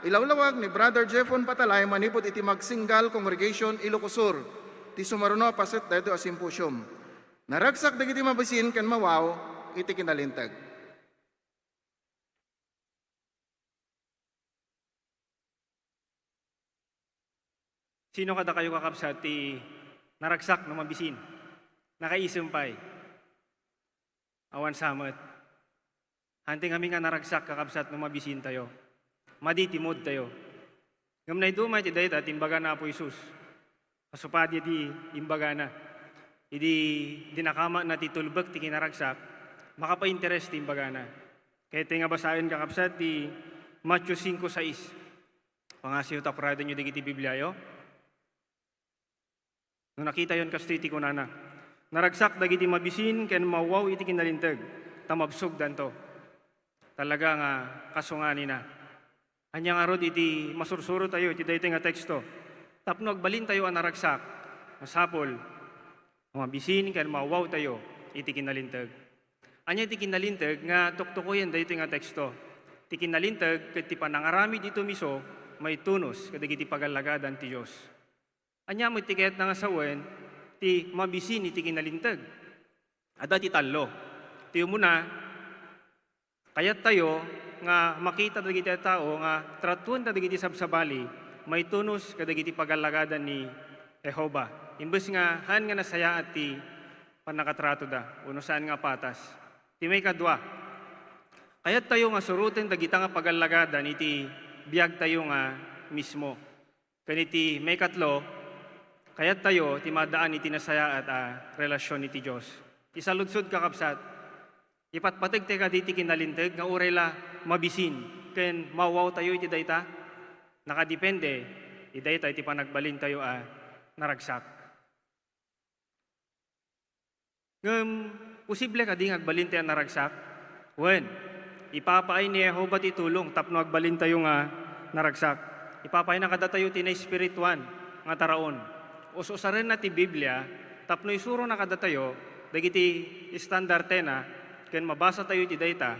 ilawlawag ni Brother Jeffon Patalay, manipot iti Magsingal Congregation Ilocosur, ti sumaruno paset dayto a symposium. Naragsak dagiti mabasin ken mawaw, iti kinalintag. Sino kada kayo kakabsat ti naragsak no mabisin? Nakaisumpay. Awan samet. Hanting kami nga naragsak kakabsat no mabisin tayo. Maditimod tayo. Ngam na ito may ti dayta timbaga na po Isus. Pasupad di imbaga na. Idi dinakama na ti tulbek ti kinaragsak. Makapa-interest ti imbaga na. Kaya tinga basahin kakabsat ti Matthew 5:6. Pangasiw taprado nyo digiti Biblia yo. Nung nakita yon kastiti ko nana. Naragsak dagiti mabisin ken mawaw iti kinalinteg. Tamabsog danto. Talaga nga kasungani na. Anya nga rod iti masursuro tayo iti daytoy nga teksto. Tapno agbalin tayo ang naragsak. Masapol. Mabisin ken mawaw tayo iti kinalinteg. Anya iti kinalinteg nga tuktukoyen daytoy nga teksto. Iti kinalinteg ket ti panangaramid ito miso may tunos kadagiti pagalagadan ti Dios. Anya mo tiket nga sawen, ti mabisin iti kinalintag. Ada ti talo. Ti umuna, kayat tayo nga makita dagiti tao nga tratuan dagiti sabsabali, may tunos kadagiti pagalagadan ni Jehova. Imbes nga han nga nasaya at ti panakatrato da, uno saan nga patas. Ti may kadwa. Kayat tayo nga surutin dagita nga pagalagadan iti biyag tayo nga mismo. Kaniti may katlo, kayat tayo, ti madaan iti nasaya at relasyon iti Diyos. Isaludsod kakabsat, ipatpatag te ka diti kinalinteg, nga uray la mabisin, ken mawaw tayo iti dayta, nakadipende, iti dayta iti panagbalin tayo naragsak. Posible ka di agbalin tayo naragsak? Wen, ipapaay ni Jehovah ti tulong tapno agbalin tayo nga naragsak. Ipapaay na kada tayo tinay spirituan nga taraon. Usaren na ti Biblia, tapno isuro na kada tayo, dagiti istandarte na, ken mabasa tayo ti dayta,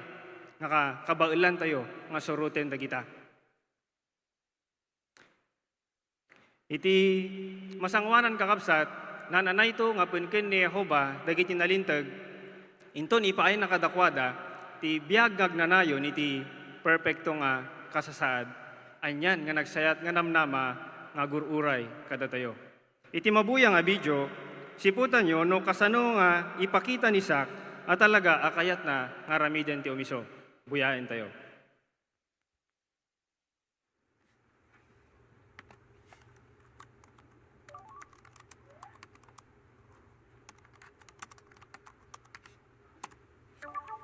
nga kabailan tayo nga suruten dagita. Iti masangwanan kakabsat, nananay to nga penken ni Jehovah, dagiti nalintag, inton ipaay na kadakwada, ti biyag ngagnanayon iti perfecto nga kasasaad, anyan nga nagsayat nga namnama nga gururay kada tayo. Iti mabuya nga video, siputan nyo no kasano nga ipakita ni Sak at talaga akayat na nga ramiden ti umiso. Buyain tayo.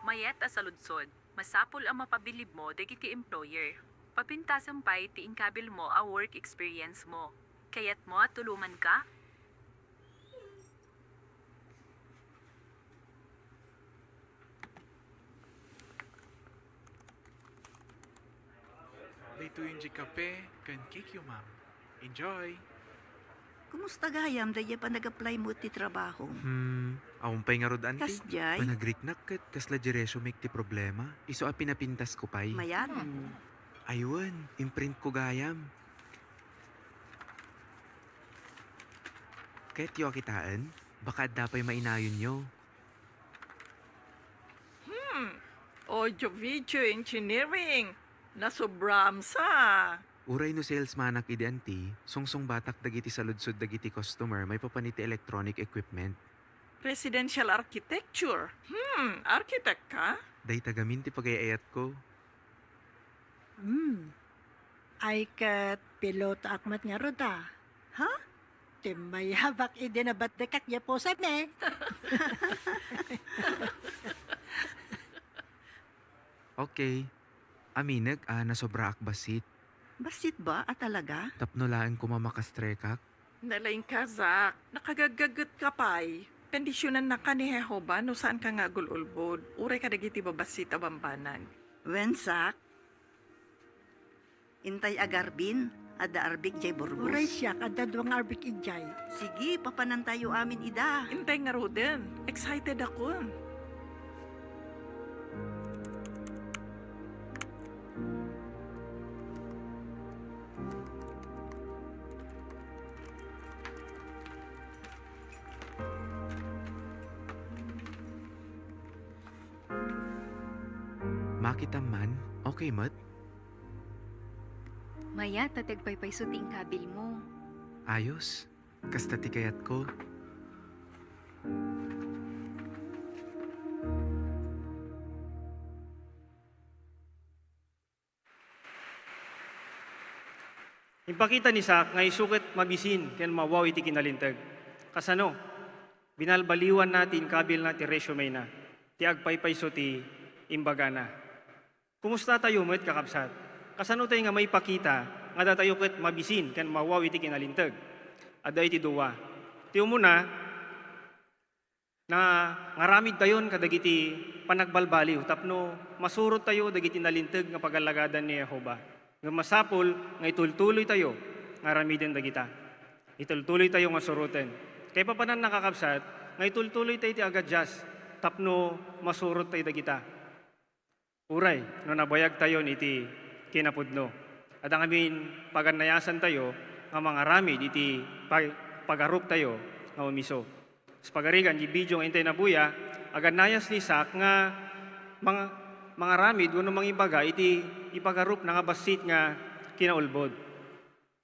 Mayet a saludsod, masapol ang mapabilib mo dagiti employer. Papintasang pay ti inkabil mo a work experience mo. Kayat mo at tulungan ka? Dito yung kape, kan cake yung ma'am. Enjoy! Kumusta gayam, daya pa nag-apply mo ti trabaho? Awampay nga rod, auntie. Kasjay? Panagrik-nak kat, kasla di resume ti problema. Iso a pinapintas ko pay. Mayan. Ayun, imprint ko gayam. Kahit yung akitaan, baka dapay mainayon nyo. Audio-video engineering. Nasobram sa. Uray no salesman ak idi auntie, sungsong batak dagiti saludsod dagiti customer may papaniti electronic equipment. Residential architecture. Architect ka? Day tagamin ti pagayayat ko. Ay kat piloto akmat nga roda. Ha? Timay habak idi na ba't dekak ya po sabi. Okay. Aminag, nasobra ak basit. Basit ba? Talaga? Tapnolaan ko mamakastrekak. Nalaing ka, Zak. Nakagagagat ka pa'y. Pendisyonan na ka ni Jehovah no saan ka nga gululbod. Uray ka dagiti babasit a bambanag. Wensak? Intay agarbin, ada arbik jay burgos. Uray siya, kada duwang arbik ijay. Sige, papanan tayo amin ida. Intay nga Roden. Excited ako. Makita man, okay mat? Maya, tatagpaypay so ting kabil mo. Ayos. Kasta ti kayat ko. Ipakita ni Sak nga isuket mabisin ken mawaw iti kinalintag. Kasano? Binalbaliwan natin kabil na ti resume na. Ti agpaypay so ti imbaga na. Kumusta tayo met kakabsat? Kasano tayo nga may pakita nga datayo ket mabisin ken mawaw iti kinalintag. Ada iti duwa. Ti umuna na ngaramid tayon kadagiti panagbalbaliw tapno masurot tayo dagiti nalintag nga pagalagadan ni Jehovah. Nga masapol nga itultuloy tayo nga ramiden dagita. Itultuloy tayo nga suruten. Kay papanan nakakabsat nga itultuloy tayo ti agadjas tapno masurot tayo dagita. Uray, no nabayag tayo iti kinapudno. At ang amin paganayasan tayo nga mga ramid iti pagarup tayo nga umiso. Sa pagarigan, di video nga intay na buya, aganayas ni Sak nga mga ramid, wano mga ibaga, iti ipagarup na nga basit nga kinaulbod.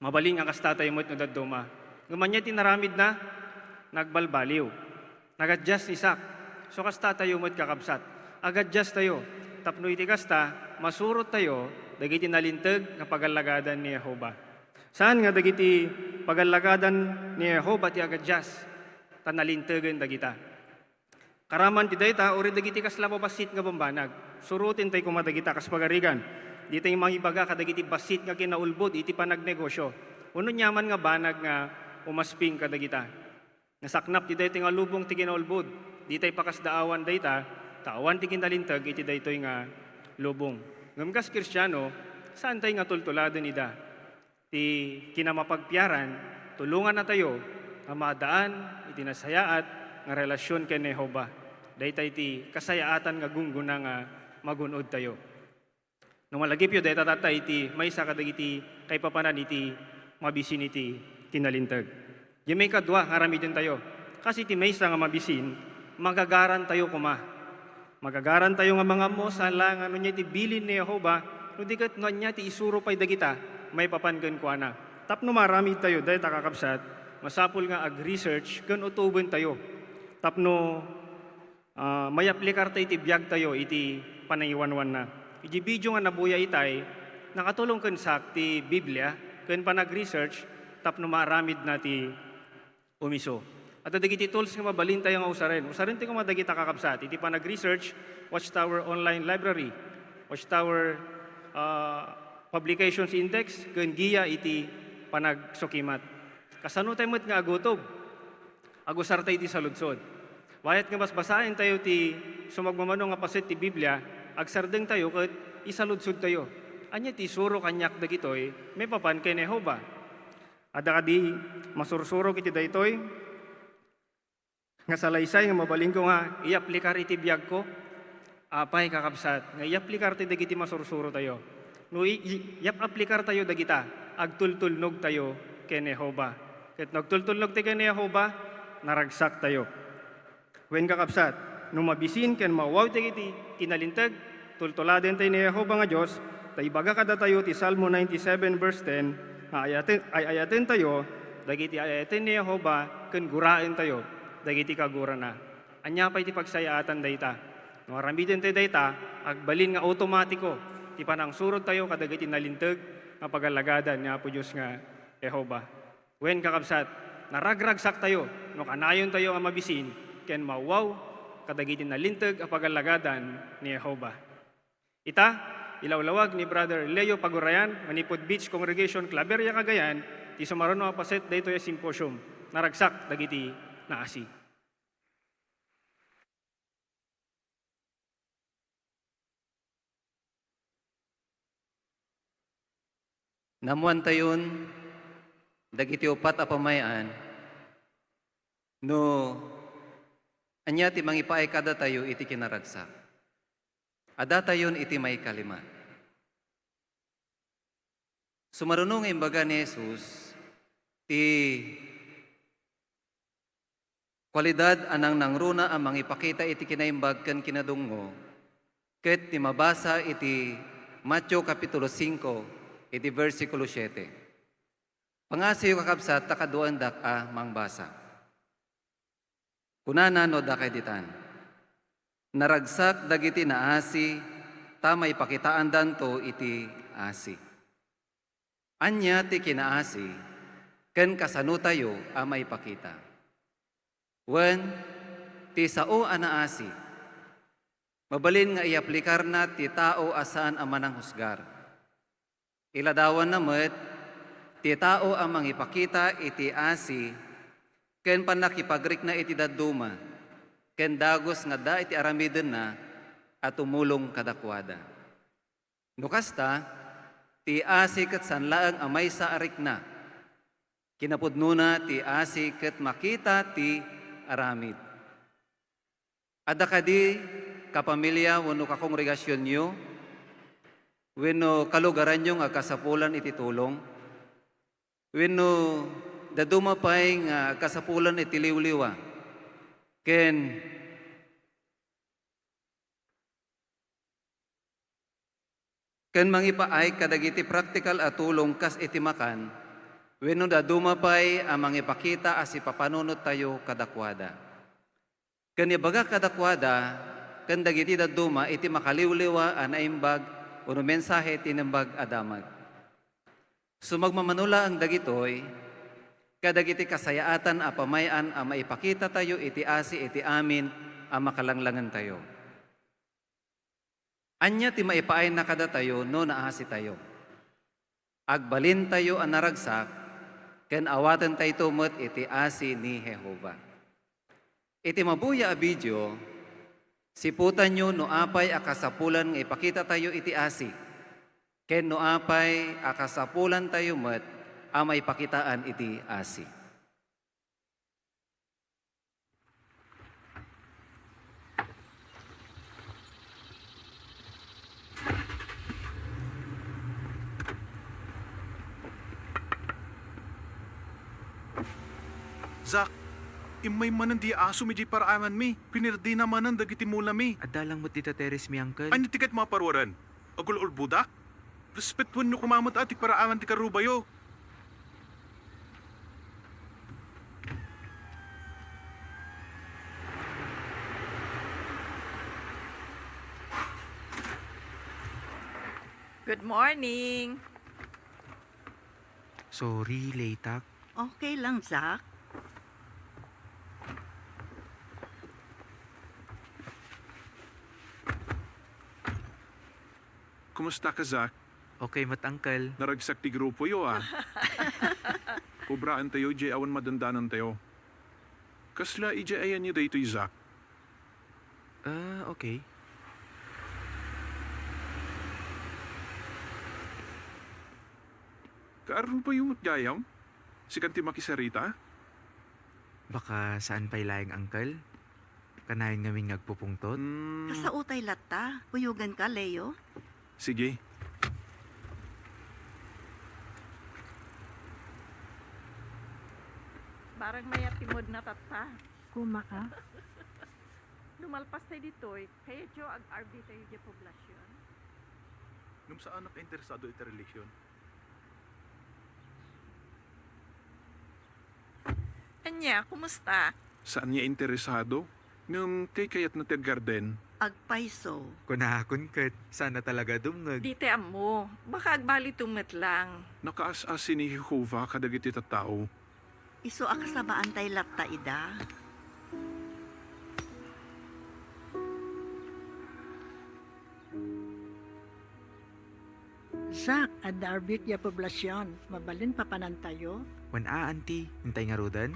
Mabaling ang kastatay mo't no daduma. Gumanya tinaramid na, nagbalbaliw. Nagadjust ni Sak. So kastatay mo't kakabsat. Agadjust tayo. Tapno iti kasta, masurot tayo, dagiti nalintag nga pagalagadan ni Jehovah. Saan nga dagiti pagalagadan ni Jehovah ti agadjust? Tanalintagan dagita. Karaman ti dayta, uri dagiti kasla basit nga bambanag. Surutin tayo kumadagita kas pagarigan. Di tayo mangibaga kadagiti basit nga kinaulbod, iti panagnegosyo. Uno nyaman nga banag nga umasping kadagita. Nasaknap ti dayta nga lubong ti kinaulbod. di tay pakasdaawan dayta, taawan ti kinalintag iti daytoy nga lubong. Ngem kas Kristiyano, saan tay nga tultulado nida? Ti kinamapagpiaran, tulungan na tayo nga madaan iti nasayaat nga relasyon ken Jehova. Daytay ti kasayaatan nga gungguna nga magunod tayo. Nung malagip yun, dahil tatay iti may sa kadagiti kay papanan iti mabisin iti tinalintag. Yung may kadwa, harami din tayo. Kasi iti may sa nga mabisin, magagaran tayo kuma. Magagaran tayo nga mga mo, sala nga niya iti bilin ni Jehova, no di kat niya ti isuro pa'y dagita, may papangan ko na. Tapno marami tayo, dahil takakabsat, masapul nga ag-research, kan utuban tayo. Tapno may aplikar tayo iti biyag tayo, iti panaywanwan na. Iti video nga nabuya itay, nakatulong kan sakti Biblia, kan panag-research, tapno maramid na ti umiso. At dagiti tools nga mabalin tayo nga usaren. Usaren tayo nga madagita kakabsat. Iti panag-research, Watchtower Online Library, Watchtower Publications Index, kan giya iti panagsukimat. Kasano tayo mo't nga agutob? Agusar tayo iti saludsod. Wayat nga basbasahin tayo ti sumagmamano nga paset ti Biblia, agsardeng tayo kat isaludsod tayo. Anya ti suro kanyak dagitoy, may papan kay Jehova. Ada kadi masursuro kiti daytoy, nga salaysay nga mabaling ko nga iaplikar iti biyag ko, apay kakabsat, nga iaplikar ti dagiti masursuro tayo. No iaplikar tayo dagita, agtultulnog tayo kay Jehova. Ket nagtultulnog tayo kay Jehova, naragsak tayo. Wen kakabsat, no mabisin ken mawaw tayo iti kinalintag, tultuladen tayo ni Jehova nga Diyos, tayo baga kada tayo ti Salmo 97 verse 10, ayaten tayo, dagiti ayaten ni Jehova, ken guraen tayo, dagiti kagura na. Anya pa iti pagsayaatan dayta. No aramiden tayo dayta, agbalin nga automatiko, ti panang surod tayo kadagiti nalintag, nga pagalagadan ni Apo Diyos nga Jehova. Wen kakabsat, naragragsak tayo, no kanayon tayo nga mabisin, ken mawaw, kadagiti nalintag, a pagalagadan ni Jehova. Ita, ilawlawag ni Brother Leo Pagurayan, Manipod Beach Congregation, Claveria, Cagayan, ti sumaruno a paset dayto ya symposium, naragsak dagiti naasi. Namuan tayon, dagiti upat a pamayan, no anya ti mangipaay kada tayo iti kinaragsak. Ada tayon iti may kalima. Sumarunong imbaga ni Jesus, ti kwalidad anang nangruna ang mangipakita iti kinaimbag ken kinadungo, ket ti mabasa iti Matthew Kapitulo 5, iti versikulo 7. Pangasiyo kakabsat, takaduan dak a mangbasa. Kunana no dakay ditan. Naragsak dagiti naasi, tamay pakitaan danto iti asi. Anya ti kinaasi, ken kasano tayo amay pakita. Wen, ti sao anaasi, mabalin nga iaplikar na ti tao asaan ang manang husgar. Iladawan na met, ti tao ang mangipakita iti asi, ken panakipagrik na iti daduma, ken dagos nga da iti aramiden na at tumulong kadakwada. Nukasta, ti asi ket sanlaang amay sa arik na, kinapudnuna ti asi ket makita ti aramid. Ada kadi kapamilya wano kakongregasyon nyo, wano kalugaran nyo nga kasapulan iti tulong, wano dadumapay nga kasapulan iti liwliwa, ken mangipaay kadagiti practical at tulong kas iti makan, wenno dadumapay ang mangipakita as ipapanunot tayo kadakwada. Ken ibaga kadakwada, ken dagiti daduma iti makaliwliwa a naimbag uno mensahe tinembag adamag. Sumagmamanula ang dagitoy, kadagiti kasayaatan a pamayan a maipakita tayo iti asi iti amin a makalanglangan tayo. Anya ti maipaay na kada tayo no naasi tayo. Agbalin tayo ang naragsak, ken awatan tayo tumot iti asi ni Jehova. Iti mabuya a video, siputan nyo no apay akasapulan nga ipakita tayo iti asi. Ken no apay akasapulan tayo met amay pakitaan iti asi. Zak, imay manan di aso mi di paraaman mi. Pinirdi na manan dagiti mula mi. Adalang mo tita Teres mi, uncle. Ano tikat mga parwaran? Agul buda? Respetuan nyo kumamat atik paraaman ti karubayo. Good morning. Sorry, Leitak. Okay lang, Zach. Kumusta ka, Zak? Okay, mat, uncle. Naragsak ti grupo yo, ah. Ubraan tayo, jay awan madandanan tayo. Kasla, ije ayan niyo dayto, Zak. Okay. Kaaron pa yung gayam? Si Kanti Makisarita? Baka saan pa'y laing, uncle? Kanayon ngaming ngagpupungtot? Kasautay latta. Puyugan ka, Leo. Sige. Barang may timod na tata. Kuma ka? Lumalpas tayo dito kaya jo ag RB tayo di poblasyon. Nung saan ka interesado iti relasyon? Anya, kumusta? Saan niya interesado? Nung kay kayat na garden. Agpaiso. Kunahakon kat. Sana talaga dumngag. Dite amo, baka agbali tumet lang. Nakaas-asin ni Jehovah kadagiti tattao. Iso akasabaan tay latta ida. Zak, at darbit ya poblasyon. Mabalin pa panan tayo. Wan auntie. Hintay nga rodan?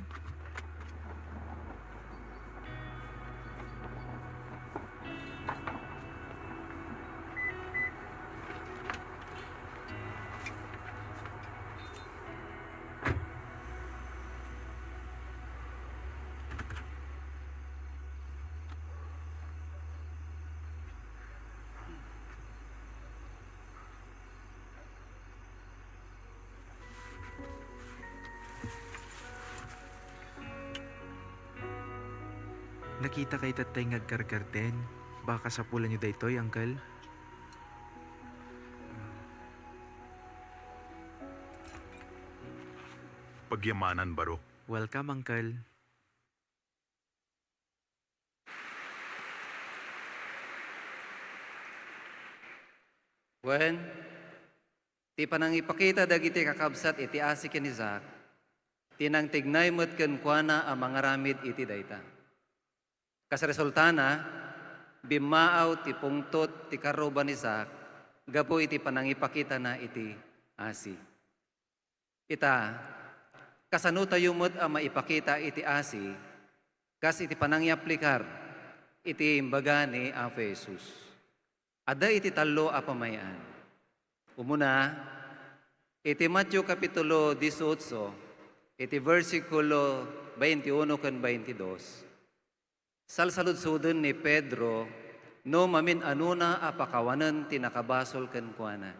Nakita kay tatay ngagkarkarten. Baka sa pula niyo daytoy, uncle. Pagyamanan baro. Welcome, uncle. Wen, ti panang ipakita dagiti kakabsat iti asi ken ni Zak, tinang tignay met ken kuana ang mga ramid iti dayta. Kas resultana, bimaaw ti pungtot ti karuba ni Zak, gapo iti panang ipakita na iti asi. Ita, kasano tayo met ang maipakita iti asi, kas iti panang iaplikar, iti imbaga ni Apo Jesus. Ada iti talo a pamayan. Umuna, iti Matthew Kapitulo 18, iti versikulo 21 kan 22. Salsaludsuden ni Pedro, no mamin anuna apakawanan tinakabasol ken kuana.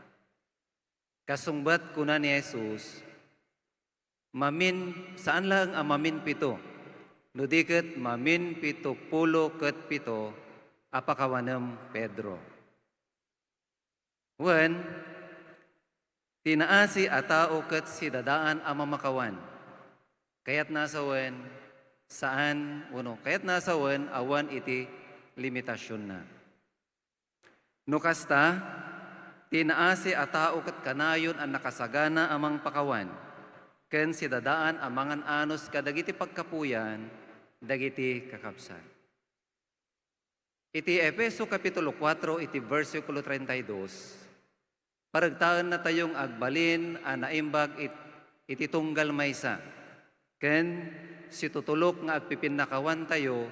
Kasungbat kuna ni Jesus, mamin saan lang ang mamin pito? No diket mamin pito pulo ket pito apakawanam Pedro. Wen, tinaasi a tao ket si dadaan a mamakawan. Kayat nasa wen, saan, kayat nasa wen, awan iti limitasyon na. No kasta, tinaasi a tao ket kanayon ang nakasagana amang pakawan, ken si dadaan amangan anos kadagiti pagkapuyan, dagiti kakabsat. Iti Efeso Kapitulo 4, iti versikulo 32, paragtaan na tayong agbalin a naimbag iti tunggal maysa. Ken si tutulok nga agpipinakawan tayo,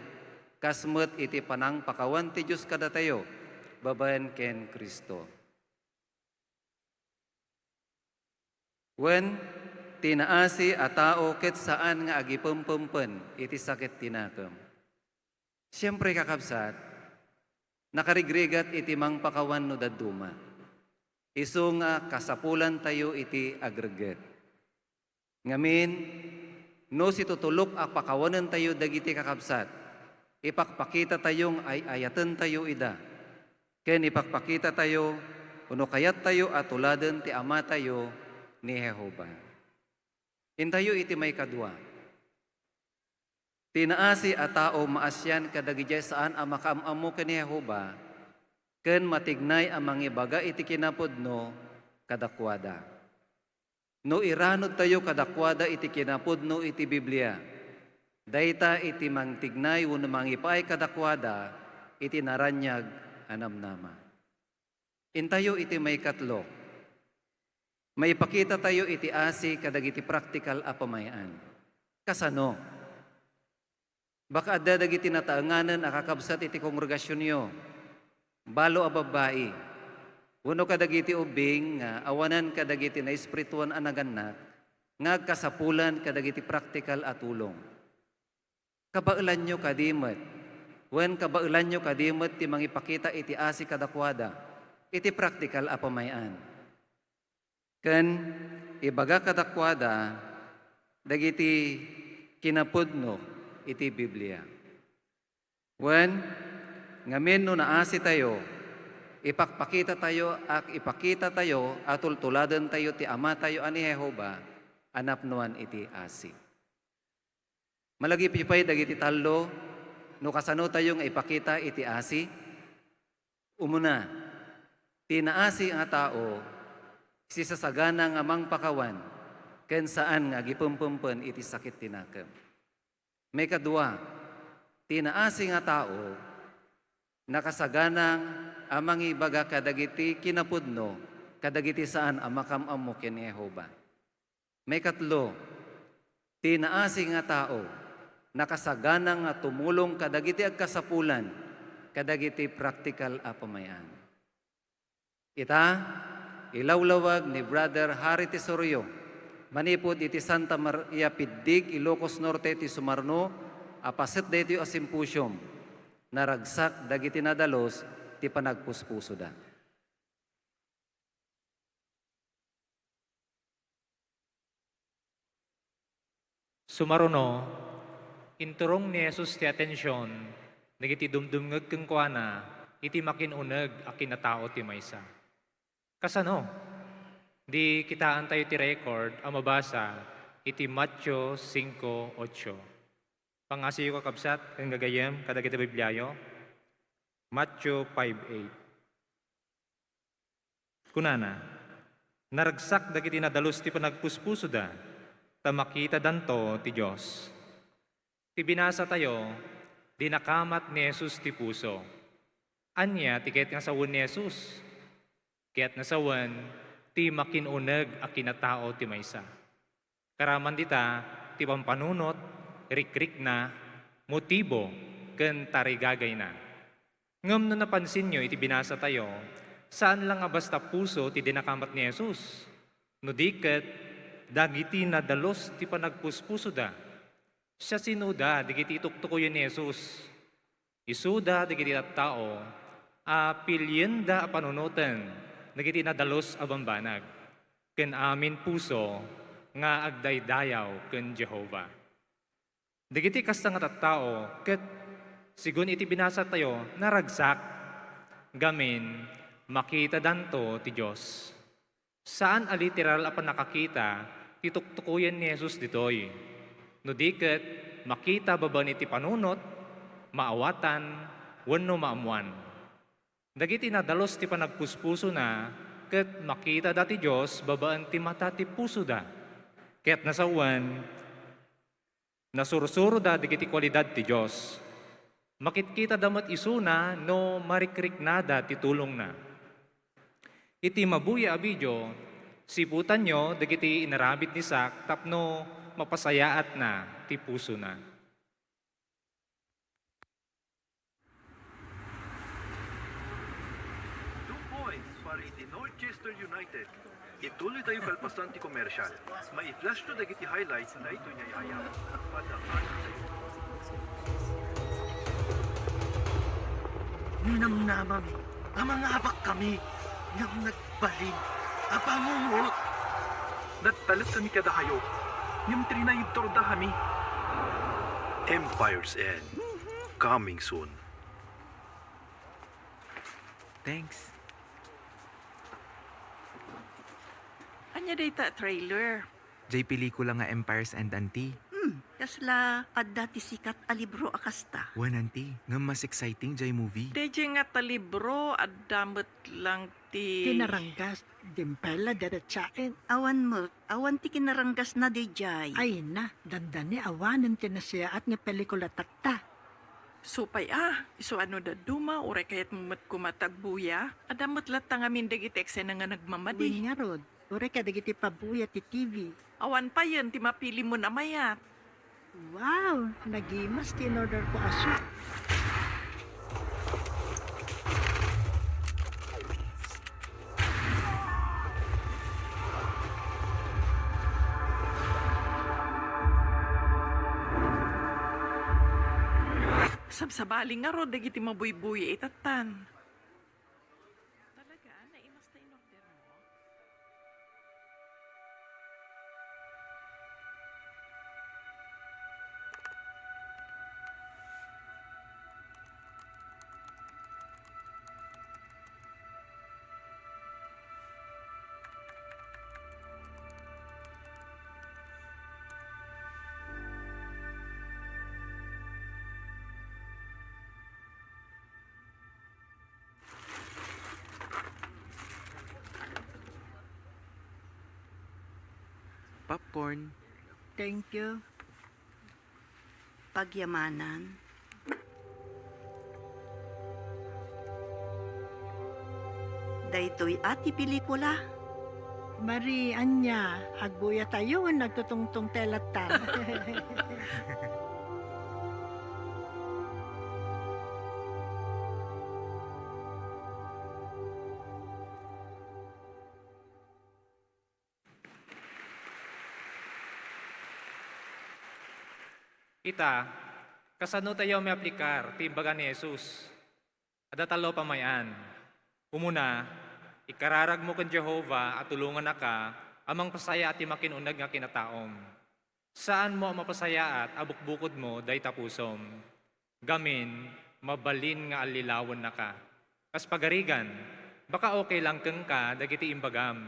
kasmet iti panang pakawan ti Diyos kada tayo, babaen ken Kristo. Wen tinaasi a tao ket saan nga agipempempen iti sakit tinakam. Siyempre kakabsat, nakarigrigat iti mang pakawan no daduma. Isu nga kasapulan tayo iti agregat. Ngamin, no si tutulok a pakawanan tayo dagiti kakabsat, ipakpakita tayong ay ayatan tayo ida. Ken ipakpakita tayo, uno kayat tayo at tuladen ti ama tayo ni Jehova. Intayo iti may kadwa. Tinaasi a tao maasyan kadagijay saan a makaamamo ken ni Jehova, ken matignay ang mangibaga iti kinapudno kadakwada. No iranod tayo kadakwada iti kinapudno iti Biblia. Dayta iti mangtignay wenno mangipay kadakwada iti naranyag anamnama. Intayo iti may katlo. Maipakita tayo iti asi kadagiti practical a pamayan. Kasano? Baka adda dagiti nataanganan a kakabsat iti kongregasyon nyo. Balo a babae. Uno kadagiti ubing nga awanan kadagiti na espirituan a naganak, nga kasapulan kadagiti practical a tulong. Kabailan nyo kadimot. Wen kabailan nyo kadimot ti mangipakita iti asi kadakwada, iti practical a pamayan. Ken ibaga kadakwada dagiti kinapudno iti Biblia. Wen ngamin no naasi tayo, ipakpakita tayo at ipakita tayo at tultuladan tayo ti ama tayo ani Jehova, anapnuan iti asi. Malagi pipay dagiti tallo, no kasano tayo nga ipakita iti asi. Umuna, tinaasi nga tao, sisasagana nga mang pakawan, ken saan nga gipumpumpen iti sakit tinakam. May kadua, tinaasi nga tao, nakasaganang amang ibaga kadagiti kinapudno, kadagiti saan amakam-amo ken Jehova. May katlo, tinaasi nga tao, nakasaganang nga tumulong kadagiti agkasapulan, kadagiti practical a pamayan. Ita, ilawlawag ni Brother Harry Tesorio, manipod iti Santa Maria Piddig, Ilocos Norte, ti Sumarno, apaset deti a simpusyum, naragsak dagiti nadalos, ti panagpuspuso da. Sumaruno, inturong ni Jesus ti atensyon, nagiti dumdumngag keng kuana, iti makinunag a kinatao ti maysa. Kasano? Di kitaan tayo ti record ang mabasa iti Matthew 5:8. Pangasiyo kakabsat kang gagayem kadagiti Bibliayo. Matthew 5:8. Kunana, naragsak dagiti nadalos ti panagpuspuso da, ta makita danto ti Dios. Ti binasa tayo, dinakamat ni Jesus ti puso. Anya ti ket nga sawen ni Jesus. Ket nga sawen ti makinuneg a kinatao ti maysa. Karaman dita ti pampanunot, rikrik na, motibo, ken tarigagay na. Ngem no napansin nyo iti binasa tayo, saan lang nga basta puso ti dinakamat ni Jesus? No diket, dagiti nadalos ti panagpuspuso da. Siya sinuda, digiti ituktukuyan ni Jesus. Isuda, digiti tao, pilyenda a panunutan, nagiti nadalos a bambanag, ken amin puso nga agdaydayaw ken Jehova. Dagiti kasta nga tattao, ket sigun iti binasa tayo, naragsak, gamin, makita danto ti Diyos. Saan a literal a panakakita, tituktukuyan ni Jesus ditoy. No diket, makita baban iti panunot, maawatan, wenno maamuan. Dagiti nadalos ti panagpuspuso na, ket makita dati Diyos, babaan ti mata ti puso da. Ket nasawan, nasursuro da digiti kwalidad ti Diyos. Makitkita damat isuna no marikrik nada ti tulong na. Iti mabuya abidyo, siputan nyo digiti inarabit ni Sak tapno mapasayaat na ti puso na. Two points para iti Northchester United. Ituloy tayo kalpasan ti komersyal. Mai-flash to dagiti highlights na ito niya ayaw. Padaan tayo. Ninamnamang, amangabak kami, ngam nagbalin, apamungot. Nagtalit kami kada kayo. Yung trinayibtor da kami. Empire's End. Coming soon. Thanks. Anya data trailer. Jay pelikula nga Empires and Auntie. Kasla, adda ti sikat a libro akasta. Wan auntie, nga mas exciting Jay movie. Deje nga talibro at damot lang ti... Kinaranggas, dimpela diretsain. Awan ti kinaranggas na di jay. Ay na, dandani awanan tinasya at nga pelikula takta. Supay iso ano da duma, ure kayat mumat kumatagbuya, adamot latang amin dagiti eksena nga nagmamadi. Uy nga rod, ure ka dagiti pabuya ti TV. Awan pa yun, ti mapili mo na mayat. Wow, nagimas tin-order ko aso. Sabsabaling nga ro, dagiti mabuy-buy itatan. Talaga, naimas na in-order mo? Popcorn. Thank you. Pagyamanan. Daytoy ati pelikula. Mari, anya, agbuya tayo ang nagtutungtong telatan. Ita, kasano tayo may aplikar, timbaga ni Jesus. Adatalo pa mayan. Umuna, ikararag mo kan Jehovah at tulungan na ka, amang pasaya at makinunag nga kinataom. Saan mo ang mapasaya at abukbukod mo, day tapusom. Gamin, mabalin nga alilawan na ka. Kas pagarigan, baka okay lang kang ka, dagiti imbagam.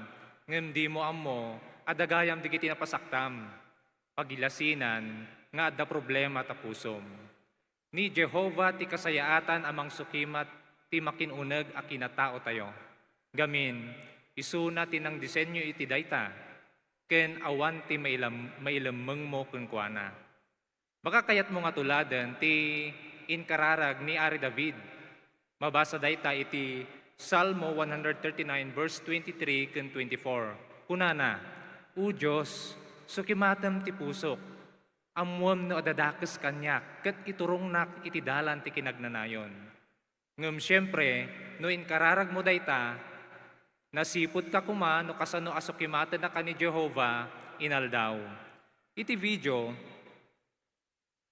Ngem di mo amo, adagayam digiti napasaktam. Pagilasinan, nga da problema tapusom. Ni Jehovah ti kasayaatan amang sukimat ti makinuneg a kinatao tayo. Gamin, isuna ti nang disenyo iti dayta, ken awan ti mailameng mo ken kuana. Baka kayat mo nga tuladen ti inkararag ni Ari David. Mabasa dayta iti Salmo 139 verse 23 ken 24. Kunana, O Diyos, sukimatem ti pusok, amuam no adadakes kanyak, ket iturong nak iti dalan ti kinagnanayon. Ngem siyempre, no inkararag mo dayta, nasipot ka kuma no kasano asukimatan na ka ni Jehovah, inaldaw. Iti video,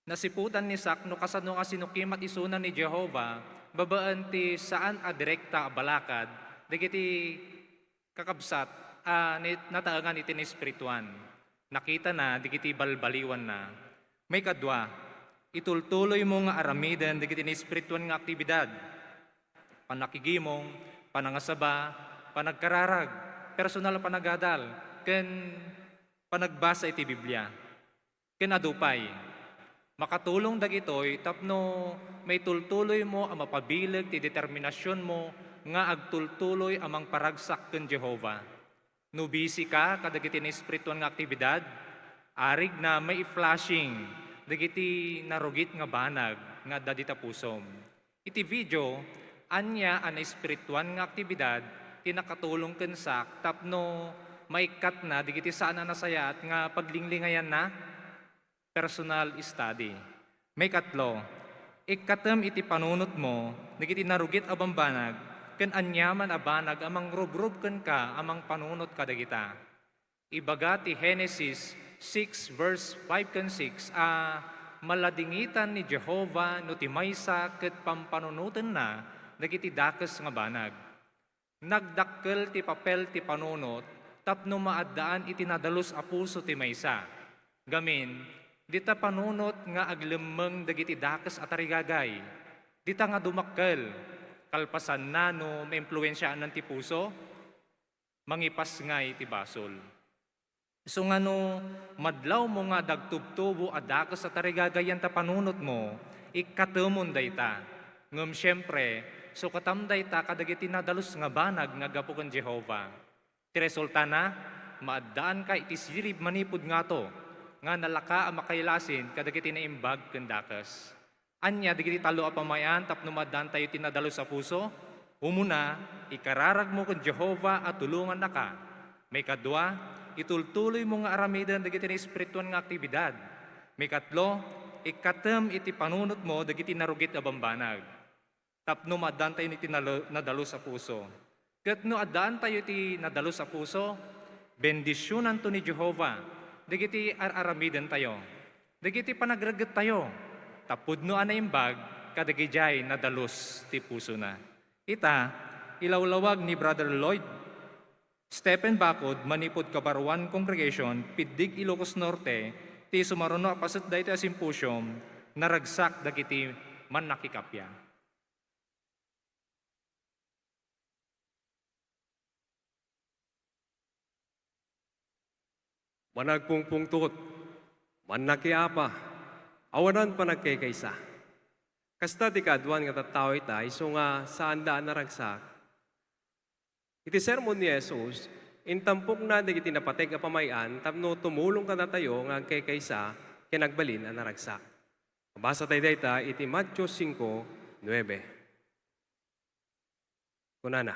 nasiputan ni Sak no kasano nga sinukimat isuna ni Jehovah, babaan ti saan a direkta balakad, dagiti kakabsat, nataangan iti ni spirituan. Nakita na, digiti balbaliwan na. May kadwa, itultuloy mo nga aramidan, digiti ni spirituan nga aktibidad. Panakigimong, panangasaba, panagkararag, personal panagadal, ken panagbasa iti Biblia. Ken adupay, makatulong dagitoy tapno may tultuloy mo ang mapabilag ti determinasyon mo nga agtultuloy amang paragsak ken Jehovah. No busy ka kadagiti ni spiritual nga aktibidad, arig na may flashing dagiti narugit nga banag nga dadita pusom. Iti video, anya an spiritual nga aktibidad tinakatulong ken sak tapno maikat na, digiti saan na nasayat nga paglinglingayan na personal study. May katlo, ikatem iti panunot mo, digiti narugit abang banag, ken anyaman abanag amang rubrub ken ka amang panunot kadagita. Ibaga ti Genesis 6 verse 5 ken 6, maladingitan ni Jehovah no ti maysa ket pampanunutan na dagiti dakes nga banag. Nagdakkel ti papel ti panunot tapno maaddaan iti nadalos a puso ti maysa. Gamin, dita panunot nga aglemeng dagiti dakes at arigagay. Dita nga dumakkel, kalpasan na no maimpluwensyaan ng ti puso, mangipas nga iti basol. So nga no, madlaw mo nga dagtubtubo at dakes at arigagayan ta panunot mo, ikatemon dayta. Ngem syempre, so katam dayta kadagiti nadalos nga banag nga gapukan Jehovah. Ti resulta na, maaddaan ka iti sirib manipod nga to, nga nalaka ang makailasin kadagiti na imbag kendakas. Anya digiti talo a pamayan tapno madan tayo tinadalo sa puso, umuna ikararag mo ken Jehova at tulungan na ka. May kadwa, itultuloy mo nga aramidan dagiti na espirituan nga aktibidad. May katlo, ikatem iti panunot mo dagiti narugit a bambanag. Tapno madan tayo iti nadalo sa puso. Ket no addaan tayo iti nadalo sa puso, bendisyonan to ni Jehova. Dagiti aramidan tayo. Dagiti panagragat tayo. Tapod no anay imbag, kadagijay nadalos ti puso na. Ita, ilawlawag ni Brother Lloyd Stephen Bacod, Manipod Kabaruan Congregation, Piddig Ilocos Norte, ti sumaruno apasat dahi ti symposium, naragsak dagiti man nakikapya. Managpungpungtot, mannakiapa, awanan pa nagkaykaysa. Kasta di kadwan nga tattao ita, iso nga saan daan naragsak. Iti sermon ni Jesus, intampok na di iti napateg a pamayan, tapno tumulong ka na tayo nga kaykaysa, kinagbalin ang naragsak. Mabasa tayo dayta, iti Matthew 5:9. Kunana,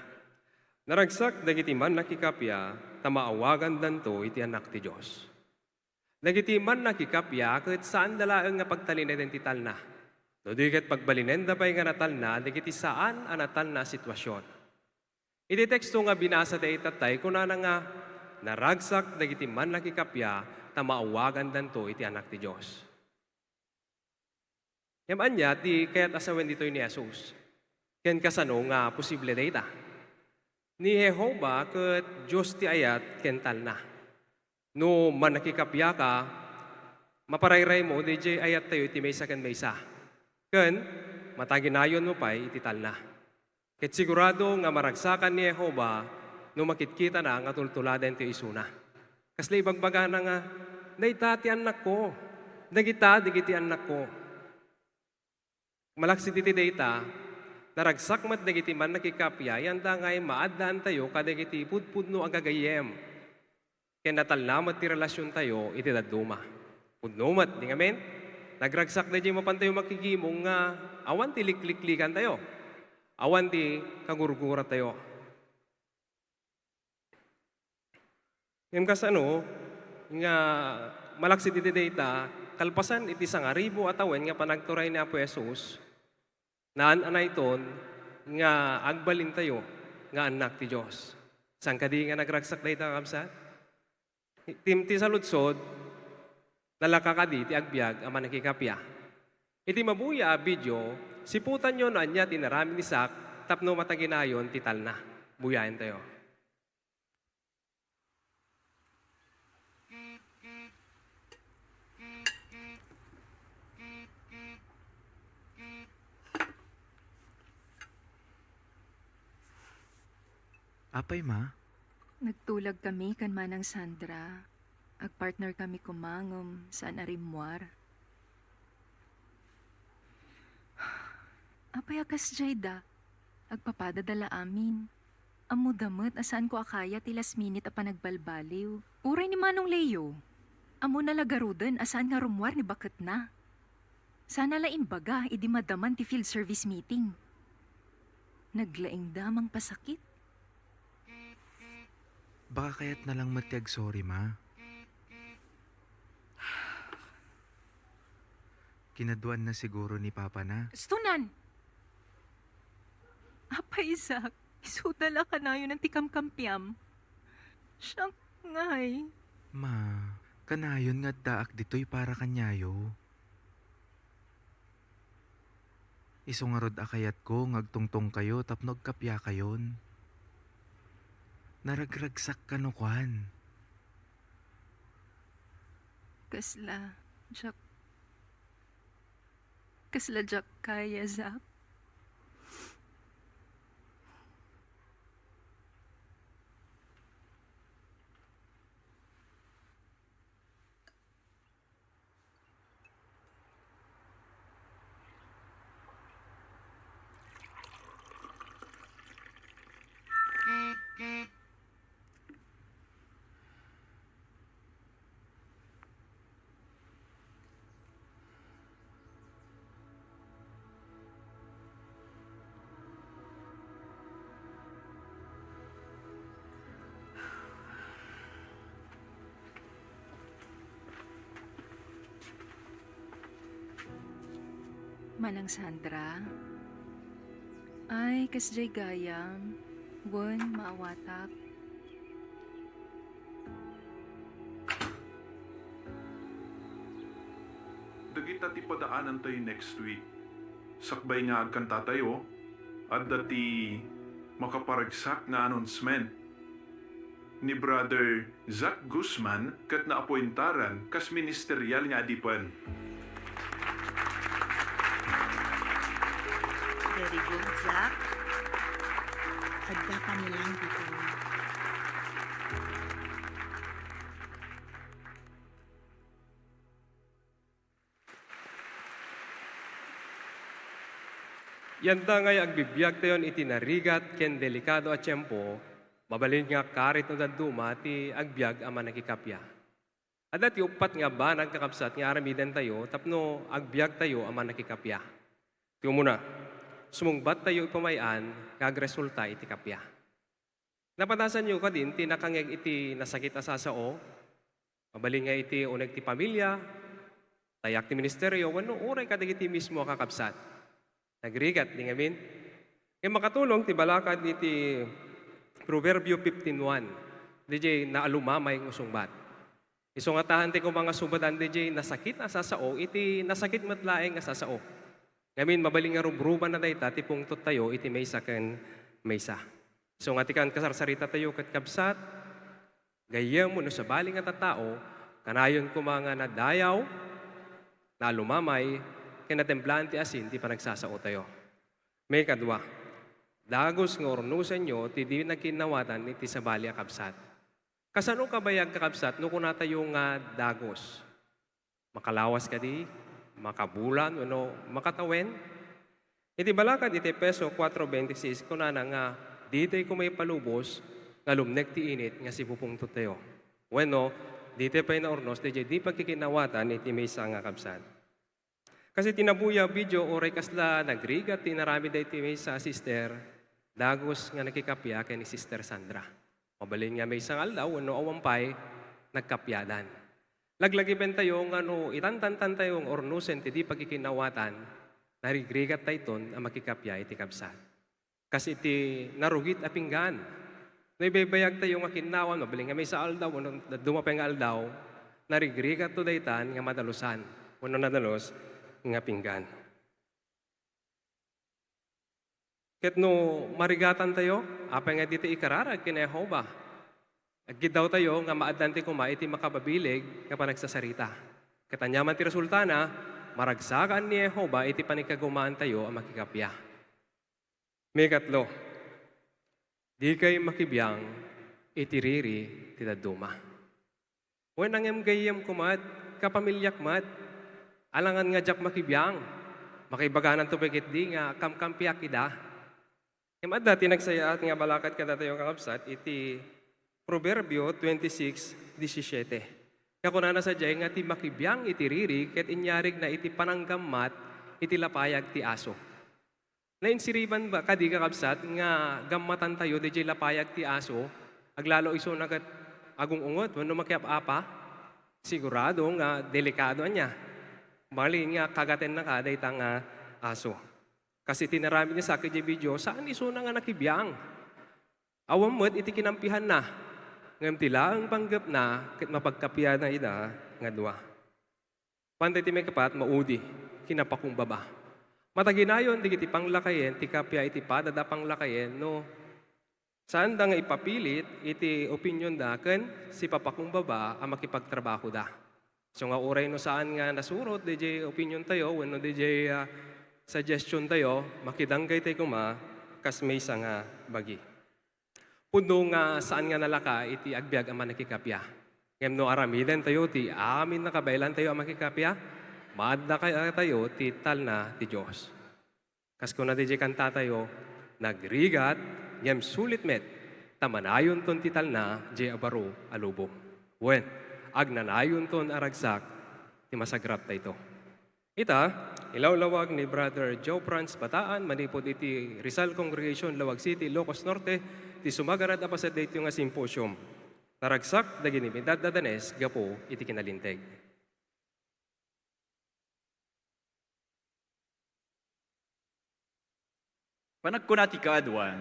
naragsak dagiti man nakikapya, tamaawagan danto iti anak ti Diyos. Dagiti man nakikapya, ket saan dalaeng nga pagtalinen ti talna. No di ket pagbalinen da pay nga natal na, dagiti saan ang natal na sitwasyon. Iti teksto nga binasa tayo tatay, kunana nga, naragsak dagiti man nakikapya, tamaawagan danto iti anak ti Diyos. Yaman niya, ti kaya't asawen dito ni Jesus. Ken kasano nga posible data. Ni Jehovah ket Diyos ti ayat kental na. No man nakikapya ka, maparayray mo, DJ ayat tayo iti maysa ken maysa. Ken, mataginayon mo pa'y iti tal na. Ket sigurado nga maragsakan ni Jehovah, no makitkita na nga tultuladen ti isuna. Kasli ibagbaga na nga, dayta ti anak ko, dagita digiti anak ko. Malaksit iti dayta, naragsak mat dagiti man nakikapya, yanda ngay maadaan tayo kadagiti pudpudno agagayem. Kaya natalnamat ti relasyon tayo, iti daduma. Pudnomat, di ngamen? Nagragsak na di mapantayo makikimong nga awan ti likliklikan tayo. Awan ti kagurgura tayo. Yung kasano, nga malaksit iti data, kalpasan iti sangaribo at awen nga panagturay ni Apo Jesus, naan anayton nga agbalin tayo nga anak ti Diyos. Saan ka di nga nagragsak na ita kamsa? Ti saludsod, nalakakadi ti agbyag ama nakikapya. Iti mabuya video, siputan nyo na anya tinarami ni Sak, tapno mataginayon ti talna. Buyain tayo. Apay ma? Nagtulag kami kan manang Sandra. Agpartner kami kumangom sa narimwar. Apay akas Jayda, agpapadadala amin. Amo damot asaan ko akaya ti last minute a panagbalbaliw. Uray ni Manong Leo. Amo nalagarudan asaan nga rumwar ni bakit na. Sana lain baga idi madaman ti field service meeting. Naglaing damang pasakit. Baka kaya't nalang matiag sorry, ma. Kinaduan na siguro ni Papa na. Stunan! Apay, Zach. Isudala ka na yun ng tikamkampiam. Siyang ngay. Ma, kanayon nga daak dito'y para kanyayo. Iso nga rod akayat ko, ngagtungtong kayo, tapnog kapya kayon. Naragragsak kanukwan. Kasla, Jack. Kasla, Jack, kaya, Zach. Manang Sandra. Ay, kasjay gayam. Wen, maawatak. Dagita ti padaanan tayo next week. Sakbay nga agkanta tayo, at dati makaparagsak nga announcement ni Brother Zach Guzman kat naapointaran kas ministerial nga adipan. Very good, Zach. Adda ka nilang dito. Yanda ngay agbibiyag tayon iti narigat ken delikado a tiyempo, mabalin nga karit no daduma ti agbyag ama nakikapya. Adat ti upat nga ba nagkakapsat nga aramidan tayo, tapno agbyag tayo ama nakikapya. Tiyo muna, sumungbat tayo ipamayan, kagresulta iti kapya. Napatasan nyo ka din, tinakangeg iti nasakit asasao, mabalin nga iti uneg ti pamilya, tayak ti ministeryo, wano uray kadag iti mismo kakapsat. Nagrigat, di ngamin. Kaya makatulong, ti balakad iti Proverbio 15.1, DJ na alumamay ng usungbat. Isungatahan ti ko mga subadan, DJ, nasakit asasao, iti nasakit matlaeng asasao. Ngamin, mabaling nga rubruban na dayta, ti pungtot tayo, iti maysa ken maysa. So nga ti kan kasarsarita tayo kat kabsat, gayam mo no sa baling at tao, kanayon ko mga nadayaw, na lumamay, kinatemplaan ti asin, ti panagsasao tayo. May kadwa, dagos nga ornusan nyo, ti di nagkinawatan iti sa bali a kabsat. Kasano kabayag kakabsat, no kuna tayo nga dagos? Makalawas ka di, makabulan, ano, makatawen? Iti balakad iti peso 4.26, kunana nga, ditay ko may palubos, nga lumnek ti init, nga si pupungtot tayo. Bueno, ditay pa na ornos, di pagkikinawatan, iti may nga kabsat. Kasi tinabuya video oray kasla nagrigat tinarami day ti may sa sister dagos nga nakikapya kay ni Sister Sandra. Mabalin nga may isang aldaw no awampay nagkapyadan. Laglagi ben tayo nga no itantan tayo ng ornusen ti di pagkikinawatan narigrigat tayton ang makikapya iti kabsat. Kasi iti narugit a pinggan. No ibaybayag tayo nga kinawan mabalin nga may sa aldaw no dumapay nga aldaw narigrigat to daytan nga madalusan. Uno nadalos nga pinggan. Ket no marigatan tayo, apay nga dito ikararag kina Jehova. Agid daw tayo nga maadante kuma iti makababilig nga panagsasarita. Katanyaman ti resulta na, maragsakan ni Jehova iti panikagumaan tayo ang makikapya. May katlo, di kay makibiyang itiriri ti daduma. Wen ang gayam kumad, kapamilyak mad, alangan nga jak makibiyang, makibaganan to begit di nga kamkampiak ida. Yung dati nagsaya at nga balakad ka dati yung kakabsat, iti Proverbio 26:17. Kaya kunana sa jay nga ti makibiyang iti riri, ket inyarig na iti pananggamat, iti lapayag ti aso. Nainsiriban ba ka di kakabsat nga gamatan tayo di lapayag ti aso, Aglalo iso nagat agong ungot, wano makiap apa, sigurado nga delikado niya. Mali nga kagaten na kaday tang aso. Kasi tinarami niya sa akin yung video, saan iso na nga nakibiyang? Awam mo't iti kinampihan na. Ngam tila ang panggap na, kit mapagkapiyan na ida, nga dua. Pantay ti may kapat, maudi, kinapakong baba. Mataginayon, di kiti panglakayen, ti kapya iti padada panglakayen, no, saan da nga ipapilit, iti opinion da, ken si papakong baba, ang makipagtrabaho da. So nga uray no saan nga nasurot, DJ opinion tayo, when no DJ suggestion tayo, makidanggay tayo kuma, kas may isa nga bagi. Pundo nga saan nga nalaka, iti agbyag ang manakikapya. Ngem no aramiden tayo, ti amin na kabaylan tayo ang makikapya, maad na kaya tayo, ti tal na ti Diyos. Kas kung na DJ kanta tayo, nagrigat, ngem sulit met, tamanayon ton ti tal na, di abaro alubo. Wen, agnanayon ton aragsak, ti masagrap tayo. Ita, ilawlawag ni Brother Joe Franz Bataan, manipod iti Rizal Congregation, Lawag City, Ilocos Norte, ti sumagarad apasad dito nga symposium. Taragsak, daginimidad dadanes, gapo, iti kinalinteg. Panagkunati kaadwan,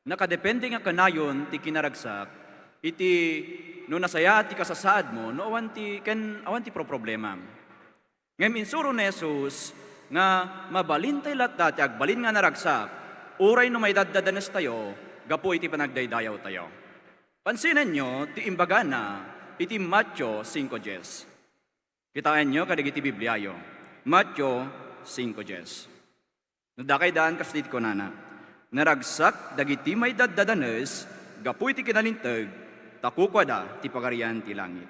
nakadepende nga kanayon ti kinaragsak, iti no nasaya ti kasasaad mo, no awan ti problema. Ngayon insuro ni Jesus nga mabalin tayo lahat dati agbalin nga naragsak, uray no may daddadanes tayo, gapo iti panagdaydayaw tayo. Pansinin nyo, ti imbaga na, iti Matthew 5:10. Kitaan nyo, kadig iti Bibliayo. Matthew 5:10. Nadakay daan kas dito ko nana. Naragsak, dagiti may daddadanes, gapu iti kinalintag, takukwada, ti pagarian ti langit.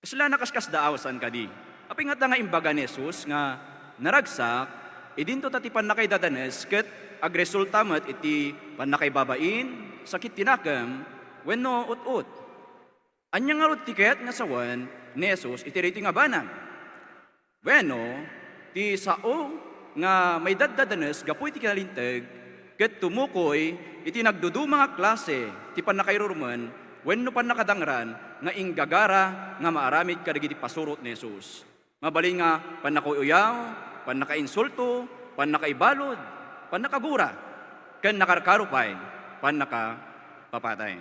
Kasla nakaskas daawasan ka di. Aping nga nga imbaga ni Jesus nga naragsak, idinto tati panakay dadanes, ket agresulta met iti panakay babain, sakit tinakam, wenno ut-ut. Anya nga tiket nga sawan ni Jesus iti riti nga banang. Wenno, ti sao nga may daddadanes, gapu iti kinalintag, ket tumukoy, iti nagdudu mga klase, ti panakairuruman, wenno panakadangran, nga inggagara, nga maaramid kadagiti pasurot ni Jesus. Mabalin nga panakauyaw, panakainsulto, panakaibalod, panakagura, ken nakarkarupay, panakapapatay.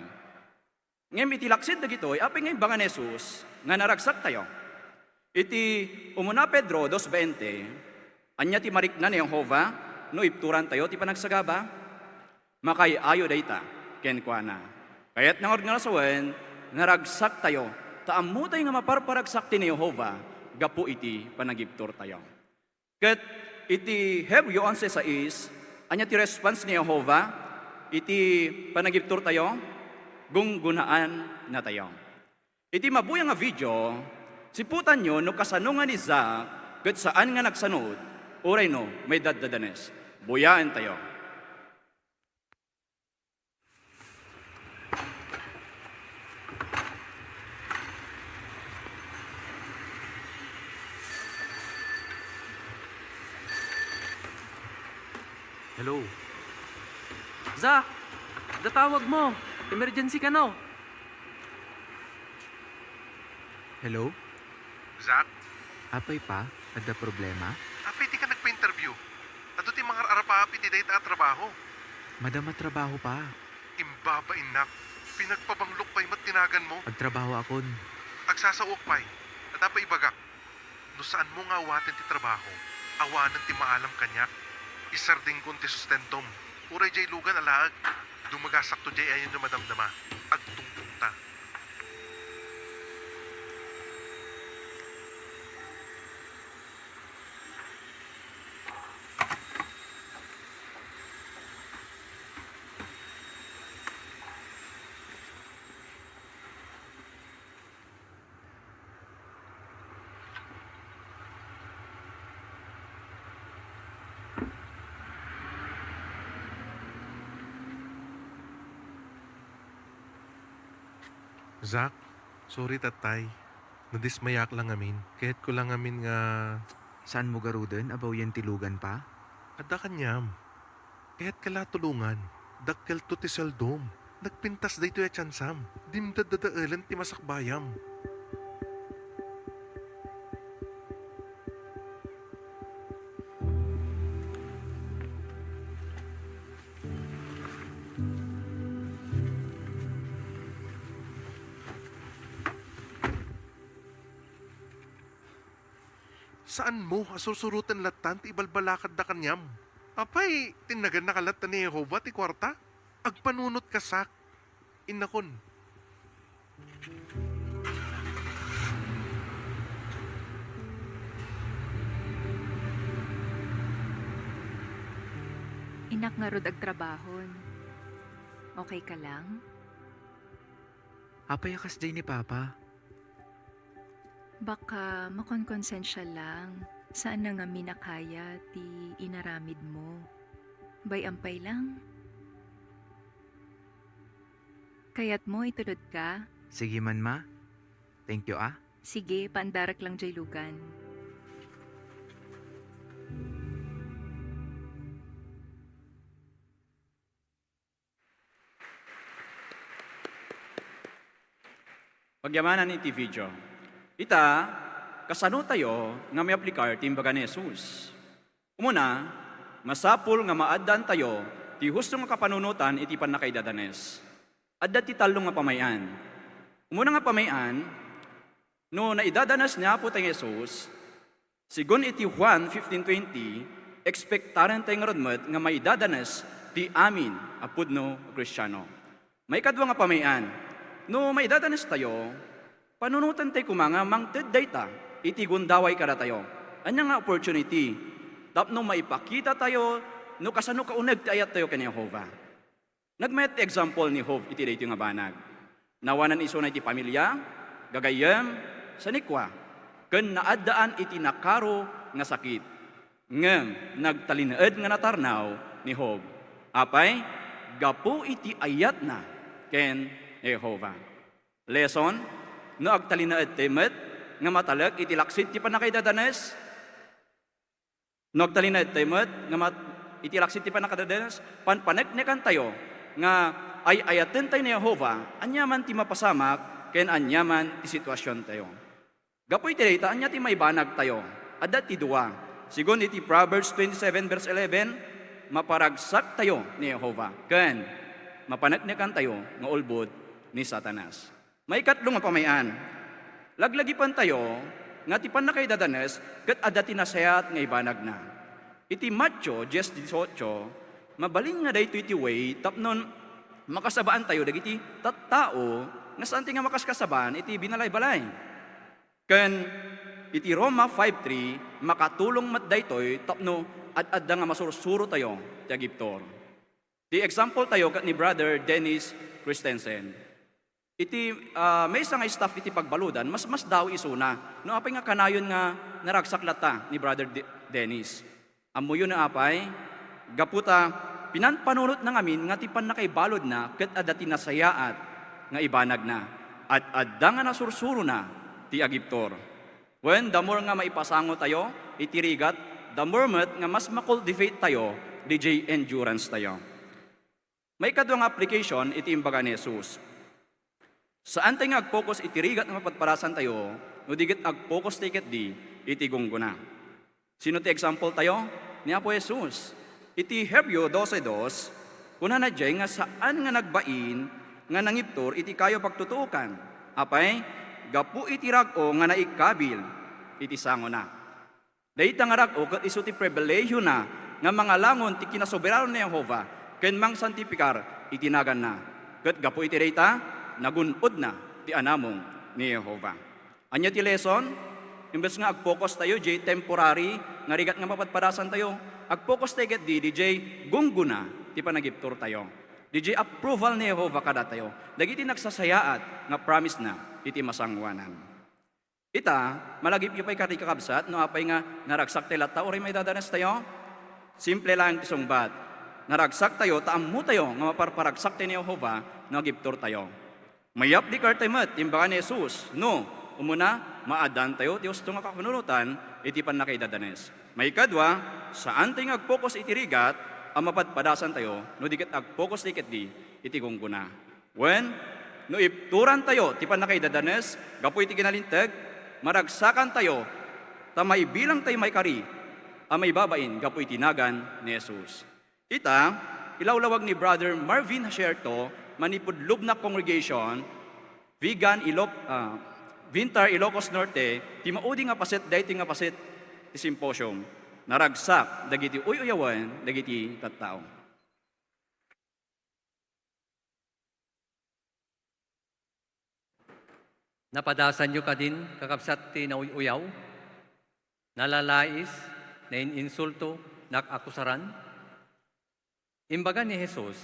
Ngem iti laksid dagitoy, apay nga imbangan ni Jesus, nga naragsak tayo. Iti umuna Pedro 2:20, anya ti marikna ni Jehova, no ipturan tayo, ti panagsagaba, makayayo dayta, ken kuana. Kaya't nangod nga nasawen, naragsak tayo, taammo tayo nga maparparagsak ti ni Jehova, gapu iti panagiptur tayo. Ket iti Hebreo 11:6, anya ti response ni Jehova, iti panagiptur tayo, gunggunaan na tayo. Iti mabuyang nga video, siputan nyo no kasanungan ni Zach, ket saan nga nagsanod, uray no, may daddadanes. Buyaan tayo. Hello. Zach, datawag mo. Emergency ka no. Hello? Zach, Apay pa? Ada problema? apay di ka nagpa-interview. Ato ti mga arapapi ti dayta at trabaho. Madama trabaho pa. Imbaba inak. Pinagpabanglok pa'y tinagan mo. Agtrabaho akon. Agsasaok pa'y. At apay ibagak. No saan mo nga awatin ti trabaho, awanan ti maalam kanyak. Isarding kun ti sustentom. Uray jay lugan alaag. Dumagasak to jay ayon na madamdama. Agtungtong ta. Zach, sorry tatay. Nadismayak lang amin. Kahit ko lang amin nga... Saan mo garuden? Abaw yan tilugan pa? Ada kanyam. Kahit kala tulungan. Dakkel to ti seldom. Nagpintas dito ya Chansam. Dimdadadaalan ti masakbayam. Saan mo asursurutan latan ti ibalbalakad da kanyam? Apay, tinagan na kalat ni Jehovah ti kwarta? Agpanunot kasak. Inakon. Inak nga rod ag trabahon. Okay ka lang? Apay akas jay ni Papa. Baka makonkonsensya lang. Saan na nga minakaya ti inaramid mo? Bay ampay lang. Kayat mo itulod ka? Sige man ma. Thank you ah. Sige, paandarak lang jay lugan. Pagyamanan iti video. Ita, kasano tayo nga may aplikar ti imbaga ni Jesus. Umuna, masapul nga maaddan tayo ti husto nga kapanunutan iti panakaidadanes. Adda ti talo nga pamayan. Umuna nga pamayan, no naidadanas niya po tayo Jesus, sigun iti Juan 15:20, expectaran tayo nga rodmet nga maidadanas ti amin apudno Kristyano. May kadwa nga pamayan, no maidadanas tayo, panunutan tayo kumanga mangted dayta, iti gundaway kada tayo. Anya nga opportunity, tapno maipakita tayo, no kasano kaunag ti ayat tayo kani Jehovah. Nagmet example ni Job iti dayto nga banag. Nawanan iso na iti pamilya, gagayem, sanikwa, ken naaddaan iti nakaro nga sakit. Ngem nagtalinaed nga natarnaw ni Job. Apay, gapu iti ayat na ken Jehovah. Lesson, no agtalinaed temet, nga matalag iti laksit ti panakaidadanes. No agtalinaed temet, nga iti laksit ti panakadadanes, panpaneknekan tayo, nga ay ayaten tayo ni Jehovah, anyaman ti mapasamak, ken anyaman ti sitwasyon tayo. Gapoy ti dayta, anya ti may banag tayo, adda ti duwa. Sigon iti Proverbs 27 verse 11, maparagsak tayo ni Jehovah, ken mapaneknekan tayo nga ulbod ni Satanas. May katlo nga pamayan. Laglagipan tayo nga ti panakaidadanes ket adda ti nasayat nga ibanag na. Iti Matthew 10:18, mabalin nga dayto iti way tapnon makasabaan tayo dagiti tattao nga saan ti nga makaskasabaan iti binalay-balay. Ken iti Roma 5:3 makatulong mat daytoy tapno adda nga masursuro tayo ti agiptor. Di example tayo kat ni Brother Dennis Christensen. Iti may isa nga staff iti pagbaludan, mas daw isuna. No apay nga kanayon nga naragsak lata ni Brother Dennis. Amo yun na apay, gaputa pinanpanunot na ngamin nga ti panakaibalod na ket adda ti nasayaat nga ibanag na. At adda nga nasursuro na ti agiptor. When the more nga maipasango tayo, iti rigat, the more met nga mas makultivate tayo, DJ endurance tayo. May kadwang application iti imbaga ni Jesus. Saan tayo nga ag-focus iti rigat nga mapatparasan tayo, no digit ag-focus tiket di, iti gungguna. Sino ti example tayo? Ni Apo Jesus. Iti Hebreo 12:2, kuna na dyan nga saan nga nagbain, nga nangiptor, iti kayo pagtutukan. Apay, gapu iti rag-o nga naikabil, iti sango na. Dayta nga rag-o, kat iso ti pribileyo na, nga mga langon ti kinasoberano ni Jehovah, ken mang santipikar, itinagan na. Kat gapu iti dayta, nagunod na ti anamong ni Jehovah. Anya ti lesson, imbes nga ag-focus tayo, temporary, nga rigat nga mapatparasan tayo, ag-focus tayo DJ gungguna, ti panagiptor tayo. DJ approval ni Jehovah kada tayo. Dagiti nagsasayaat, nga promise na, iti masangwanan. Ita, malagip yung pa'y karikakabsat, no apay nga naragsak tayo lata, oray may dadanas tayo. Simple lang ti sungbat. Naragsak tayo, taammo tayo, nga maparparagsak tayo ni Jehovah, nga giptor tayo. Mayap di kartemet, imbaga ni Jesus, no, umuna, maadan tayo, ti gusto nga kakununutan, iti pan nakaidadanes. May kadwa, saan tayo ag-focus iti rigat, ang mapatpadasan tayo, no dikit ag-focus dikit di, iti gungguna. When, no ipturan tayo, ti panakaidadanes, gapoy ti kinalintag, maragsakan tayo, tamay bilang tayo may kari, may babain, gapoy tinagan ni Jesus. Ita, ilawlawag ni Brother Marvin Hasherto, manipudlub na congregation, Vintar Ilocos Norte, ti maudi nga paset, dayti nga paset, ti symposium, naragsak, dagiti uyawan, dagiti tattao. Napadasan nyo ka din, kakabsat ti nauyaw, nalalais, na insulto, nakakusaran. Imbaga ni Jesus,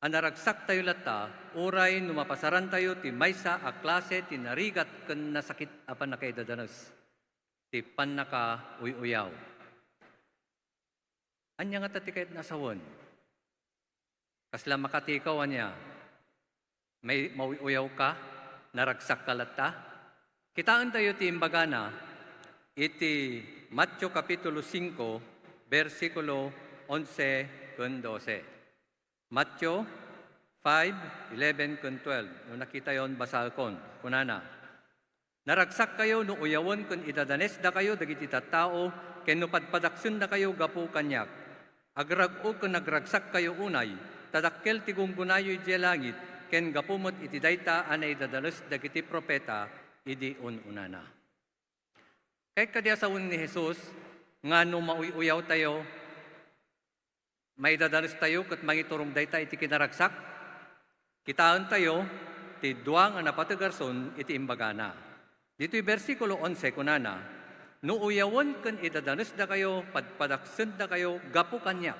anaragsak tayo lata, uray numapasaran tayo ti maysa a klase ti narigat ken nasakit apan nakaidadanas, ti panaka uyaw. Anya nga tati kahit nasawon, kasla makatikaw anya, may mauyaw ka, naragsak kalata. Kitaan tayo ti imbaga na, iti Matthew Kapitulo 5, versikulo 11 kun 12. Matthew 5, 11 kun 12. Nung nakita yon, basal kon. Kunana, naragsak kayo no uyawon kun idadanes da kayo dagiti tattao, ken no padpadaksyon da kayo gapu kanyak. Agrag-o kun nagragsak kayo unay, tadakkel ti gunggunayo iti langit, ken gapumot iti dayta anay dadalos dagiti propeta idi unana. Kay kadya sa ni Jesus nga no mauyaw tayo, may dadalos tayo ket mangiturong dayta iti kinaragsak. Kitaan tayo ti duwa nga napatagarson iti imbagana. Dito'y versikulo 11 kunana, no uyawon ken idadanos da kayo, padpadaksen da kayo gapu kanyak.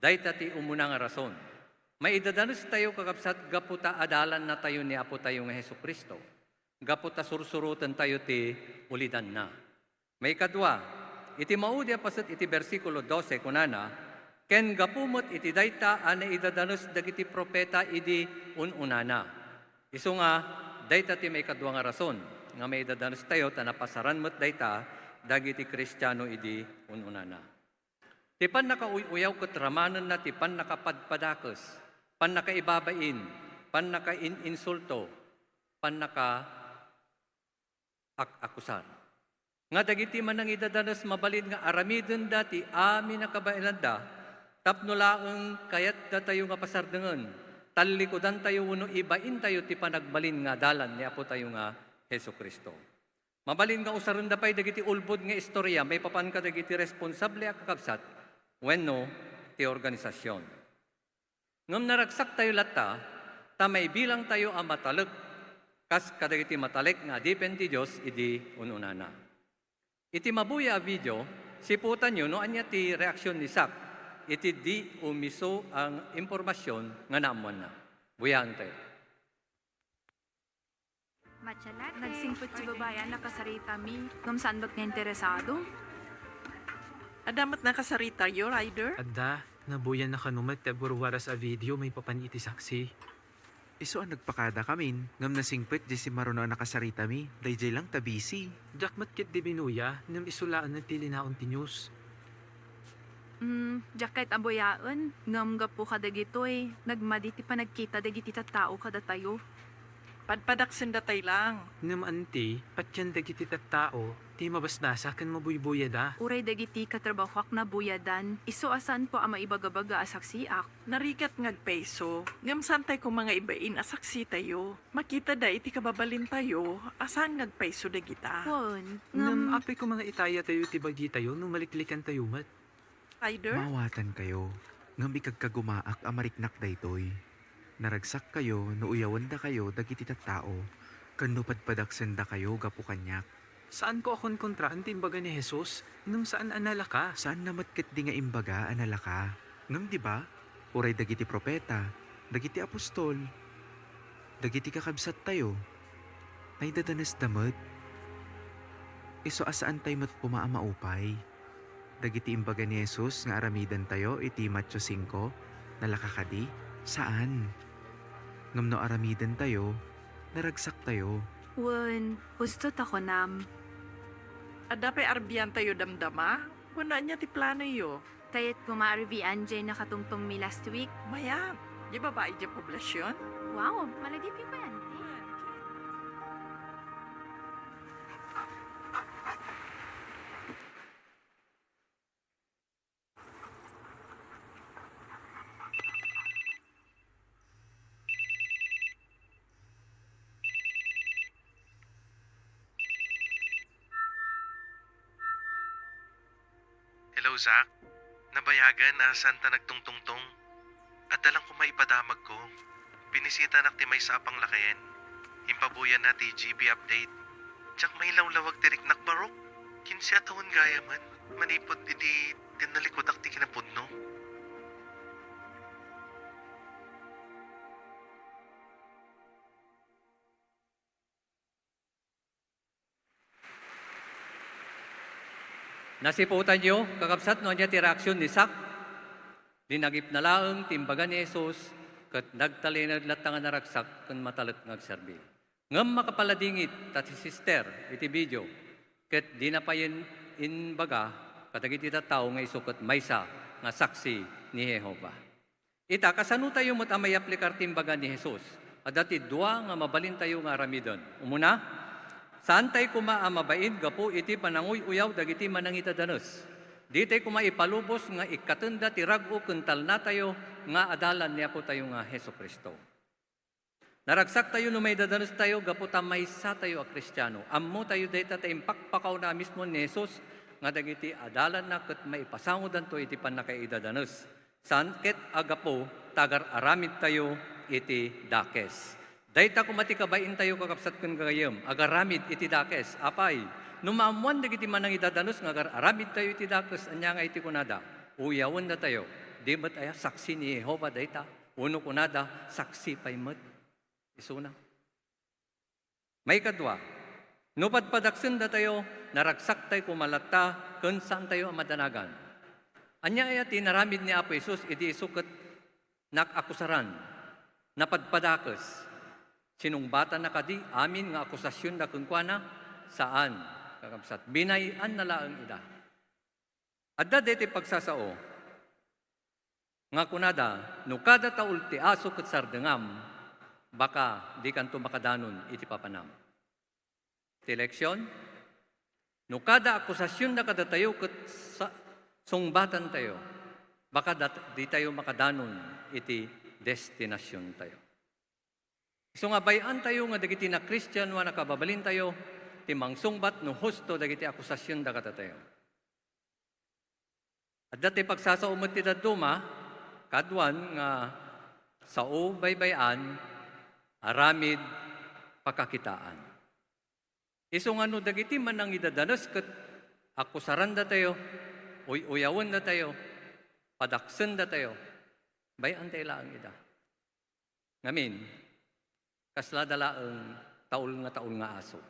Dayta ti umuna nga rason. May idadanos tayo kakabsat gaputa adalan na tayo ni Apo tayo nga Hesukristo. Gaputa sursurutan tayo ti ulidan na. May kadwa, iti maudi pasat iti versikulo 12 kunana, ken gapumot iti dayta ana idadanos dagiti propeta idi ununana. Isu nga dayta ti may kadwa nga rason nga may idadanos tayo tanapasaran met dayta dagiti Kristiyano idi ununana. Ti pan nakauyaw ket ramanen na ti pan nakapadpadakes, pan nakaibabain, pan naka-insulto, pan naka-akusar. Nga dagiti man nang idadanos mabalid nga aramidon dati amin nakabailan da, tapno laeng kayat da tayo nga pasardengen, talikodan tayo uno ibain tayo ti panagbalin nga dalan ni Apo tayo nga Hesukristo. Mabalin nga usaron da pay dagiti ulbod nga istorya, may papan ka dagiti responsable a kakabsat, wenno ti organisasyon. Ngam naragsak tayo lata, tamay bilang tayo ang matalek, kas kadagiti matalek nga depende Diyos idi ununana. Iti mabuya video, siputan nyo no anya ti reaksyon ni Sak, iti di umiso ang impormasyon nga namuan na. Buyaan tayo. Nagsingpot si babayan na kasarita mi, ngam saan ba't nga interesado? Adamat na kasarita yo, Rider? Adda, nabuyan na kanumat taburwaras a video may papaniti saksi. Iso ang nagpakada kamin, ngam nasingpet di si maruno nakasarita mi, dayjay lang tabisi. Jakmat kit di binuya, ngam isulaan na tilinaon ti news. Jacket aboyaan, ngam gapo ka dagitoy, nagmaditi pa nagkita dagiti tattao kada tayo. Padpadaksen datay lang. Ngam anti, patyan dagiti tattao, ti mabasnasa kan mabuybuya da. Uray dagiti katrabahwak na buyadan, iso asan po ang maibaga-baga asaksiak. Narigat ngagpeso, ngam santay ko mga ibain asaksi tayo. Makita da iti kababalin tayo, asan ngagpeso dagita. Won, Ngam apay ko mga itaya tayo ti bagi tayo, nung maliklikan tayo mat. Rider? Mawatan kayo, ngam ikagkagumaak amariknak daytoy. Naragsak kayo, nuuyawan da kayo, dagiti tattao, kanupadpadaksen da kayo, gapu kanyak. Saan ko akong kontraan ti imbaga ni Jesus? Nung saan anala ka? Saan namatkat di nga imbaga anala ka? Ngam di ba? Uray dagiti propeta, dagiti apostol, dagiti kakabsat tayo, ay dadanas damot. Iso asaan tayo mat pumaamaupay? Dagiti imbaga ni Jesus nga aramidan tayo, iti Matthew 5, nalakakadi? Saan? Ngam no aramidan tayo, naragsak tayo. Won, gusto tako nam. Adapay arbiyan tayo damdama, wala niya ti plano yo. Tayat kumaarbian dyan nakatungtong mi last week. Maya, Di babae di poblasyon? Wow, maladip pa yan. Hello, Zach. Nabayagan na saan ta nagtungtungtong. At dalang ko maipadamag ko. Binisita na ti may sapang lakayen. Impabuyan na ti GB update. Tsak may lawlawag tirik nakbarok. Kinsi atawon gaya man. Manipod iti tinalikod ak ti kinapudno. Nasiputan nyo, kakabsat no niya ti reaksyon ni Sak. Dinagip na laeng timbaga ni Jesus, kat nagtalinag latang naraksak kan matalat ngagserbi. Ngam makapaladingit tati sister, iti video, kat di na pa yun inbaga, katagit ita tao nga isukat maysa nga saksi ni Jehova. Ita, kasano tayo mo't amay aplikar timbaga ni Jesus? At dati dua nga mabalin tayo nga aramidon. Umuna, saan tayo kumaamabain gapo iti pananguy uyaw dagiti manangita danos. Di tayo kumaipalubos nga ikatenda ti rag-o kental na tayo nga adalan niya po tayo nga Heso Kristo. Naragsak tayo no may dadanos tayo gapo tamaysa tayo a Kristiyano. Ammo tayo dayta tayo impakpakaw na mismo ni Jesus nga dagiti adalan na ket maipasangodan to iti panakaidadanos. Saan ket agapo tagar aramid tayo iti dakes. Dayta kumati kabain tayo kakapsat kun gagayem, agaramid iti dakes, apay, numaamuan dagiti manang idadanos nga aramid tayo iti dakes, anya nga iti kunada, uyawan na tayo, di ba't aya saksi ni Jehova dayta, uno kunada, saksi pay mat, isuna. May kadwa, nupadpadaksen da tayo, naragsak tayo kumalata, kun saan tayo amadanagan. Anya aya tinaramid ni Apo Jesus, iti isukat nakakusaran, napadpadakes, sinungbatan na kadi, amin nga akusasyon na kunkwana, saan? Kakabsat, binayan na laang ida. Adda deti pagsasao, nga kunada, no kada taul ti aso ket sardengam, baka di kanto makadanon iti papanam. Ti leksyon, no kada akusasyon na kada tayo ket sungbatan tayo, baka di tayo makadanon iti destinasyon tayo. So nga bayan tayo nga dagiti na Christian wa nakababalin tayo, ti mangsungbat no husto dagiti akusasyon da kata tayo. At dati pagsasaumot ti daduma, kadwan nga sao baybayan, aramid pakakitaan. Iso nga no dagiti man ang idadanos ket akusaran da tayo, uyawan da tayo, padaksen da tayo, bayan tayo laang ida. Ngamin, kasla dala ang taul nga aso.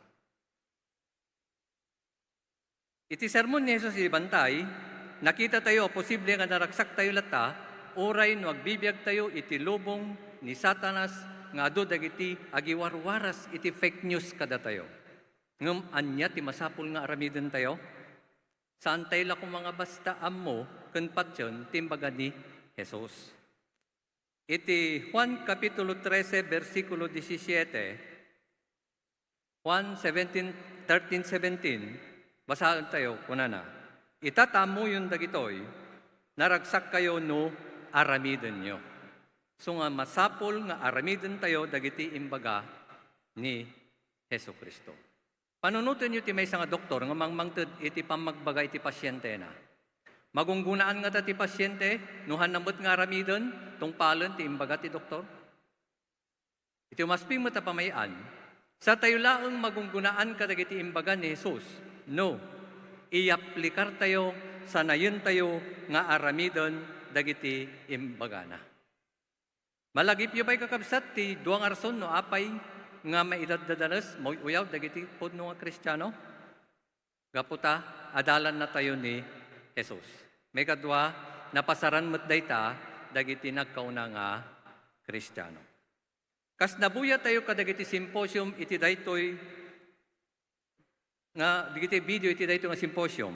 Iti sermon ni Jesus ibantay, nakita tayo, posible nga naragsak tayo lata, oray no agbibiyag tayo iti lubong ni Satanas nga adu dagiti agiwarwaras iti fake news kada tayo. Ngem anya ti masapul nga aramiden tayo? Saan tayo la mga basta ammo ken patyon timbaga ni Jesus. Iti Juan Kapitulo 13, versikulo 17, Juan 13:17, basahan tayo, kunana. Itatamo yung dagitoy, naragsak kayo no aramiden nyo. So nga masapol nga aramiden tayo dagiti imbaga ni Heso Kristo. Panunutin nyo ti may nga doktor nga mangmangted iti pamagbaga iti pasyente na. Magunggunaan nga ti pasyente, nuhan namot nga aramiden, tong palon ti imbaga ti doktor. Iti umasping matapamayan, sa tayo laang magunggunaan ka dagiti imbaga ni Jesus, no, iaplikar tayo, sanayon tayo nga aramiden dagiti imbaga na. Malagip yu ba'y kakabsat ti duang arson no apay nga maidadadanas, uyaw dagiti podno nga Kristiyano? Gaputa, adalan na tayo ni Jesus. May kadwa, napasaran mo't dayta, dagiti nagkauna nga Kristiyano. Kas nabuya tayo kadagiti symposium, iti daytoy, nga dagiti video iti daytoy nga symposium,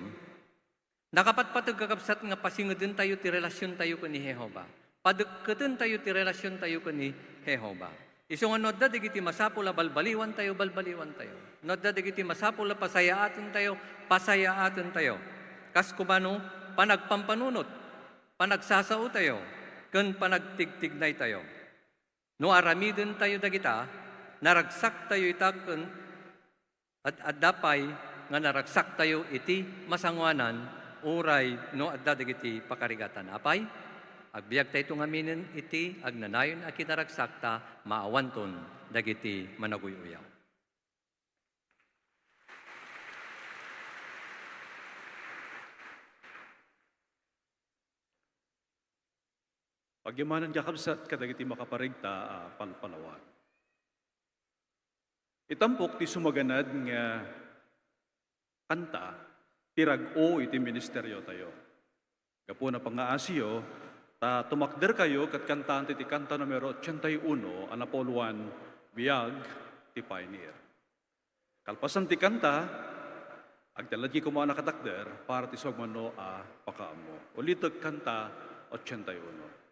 nakapatpatag kakabsat nga pasingedin tayo ti relasyon tayo ko ni Jehova. Padagkatan tayo ti relasyon tayo kani Jehova. Isong ano da digiti masapula balbaliwan tayo. No da digiti masapula pasayaaten tayo. Kas kumano panagpampanunot, panagsasao tayo, ken panagtigtignay tayo. No aramiden tayo dagita, naragsak tayo itaken at dapay nga naragsak tayo iti masangwanan uray no adda dagiti pakarigatan. Apay, agbiag tayo tungaminen iti agnanayon a kinaragsak ta maawanton dagiti managuy-uyaw. Pagyamanan ka kabsat kadagiti makaparigta pangpanawag. Itampok ti sumaganad nga kanta, tirag-o iti ministeryo tayo. Kapo na pangaasiyo, tumakder kayo kat kantaan ti kanta numero 81, Anapoluan, Biag, ti Pioneer. Kalpasan ti kanta, agdalagi ko mga nakatakder para ti sogmano pakaamo. Ulitag kanta 81.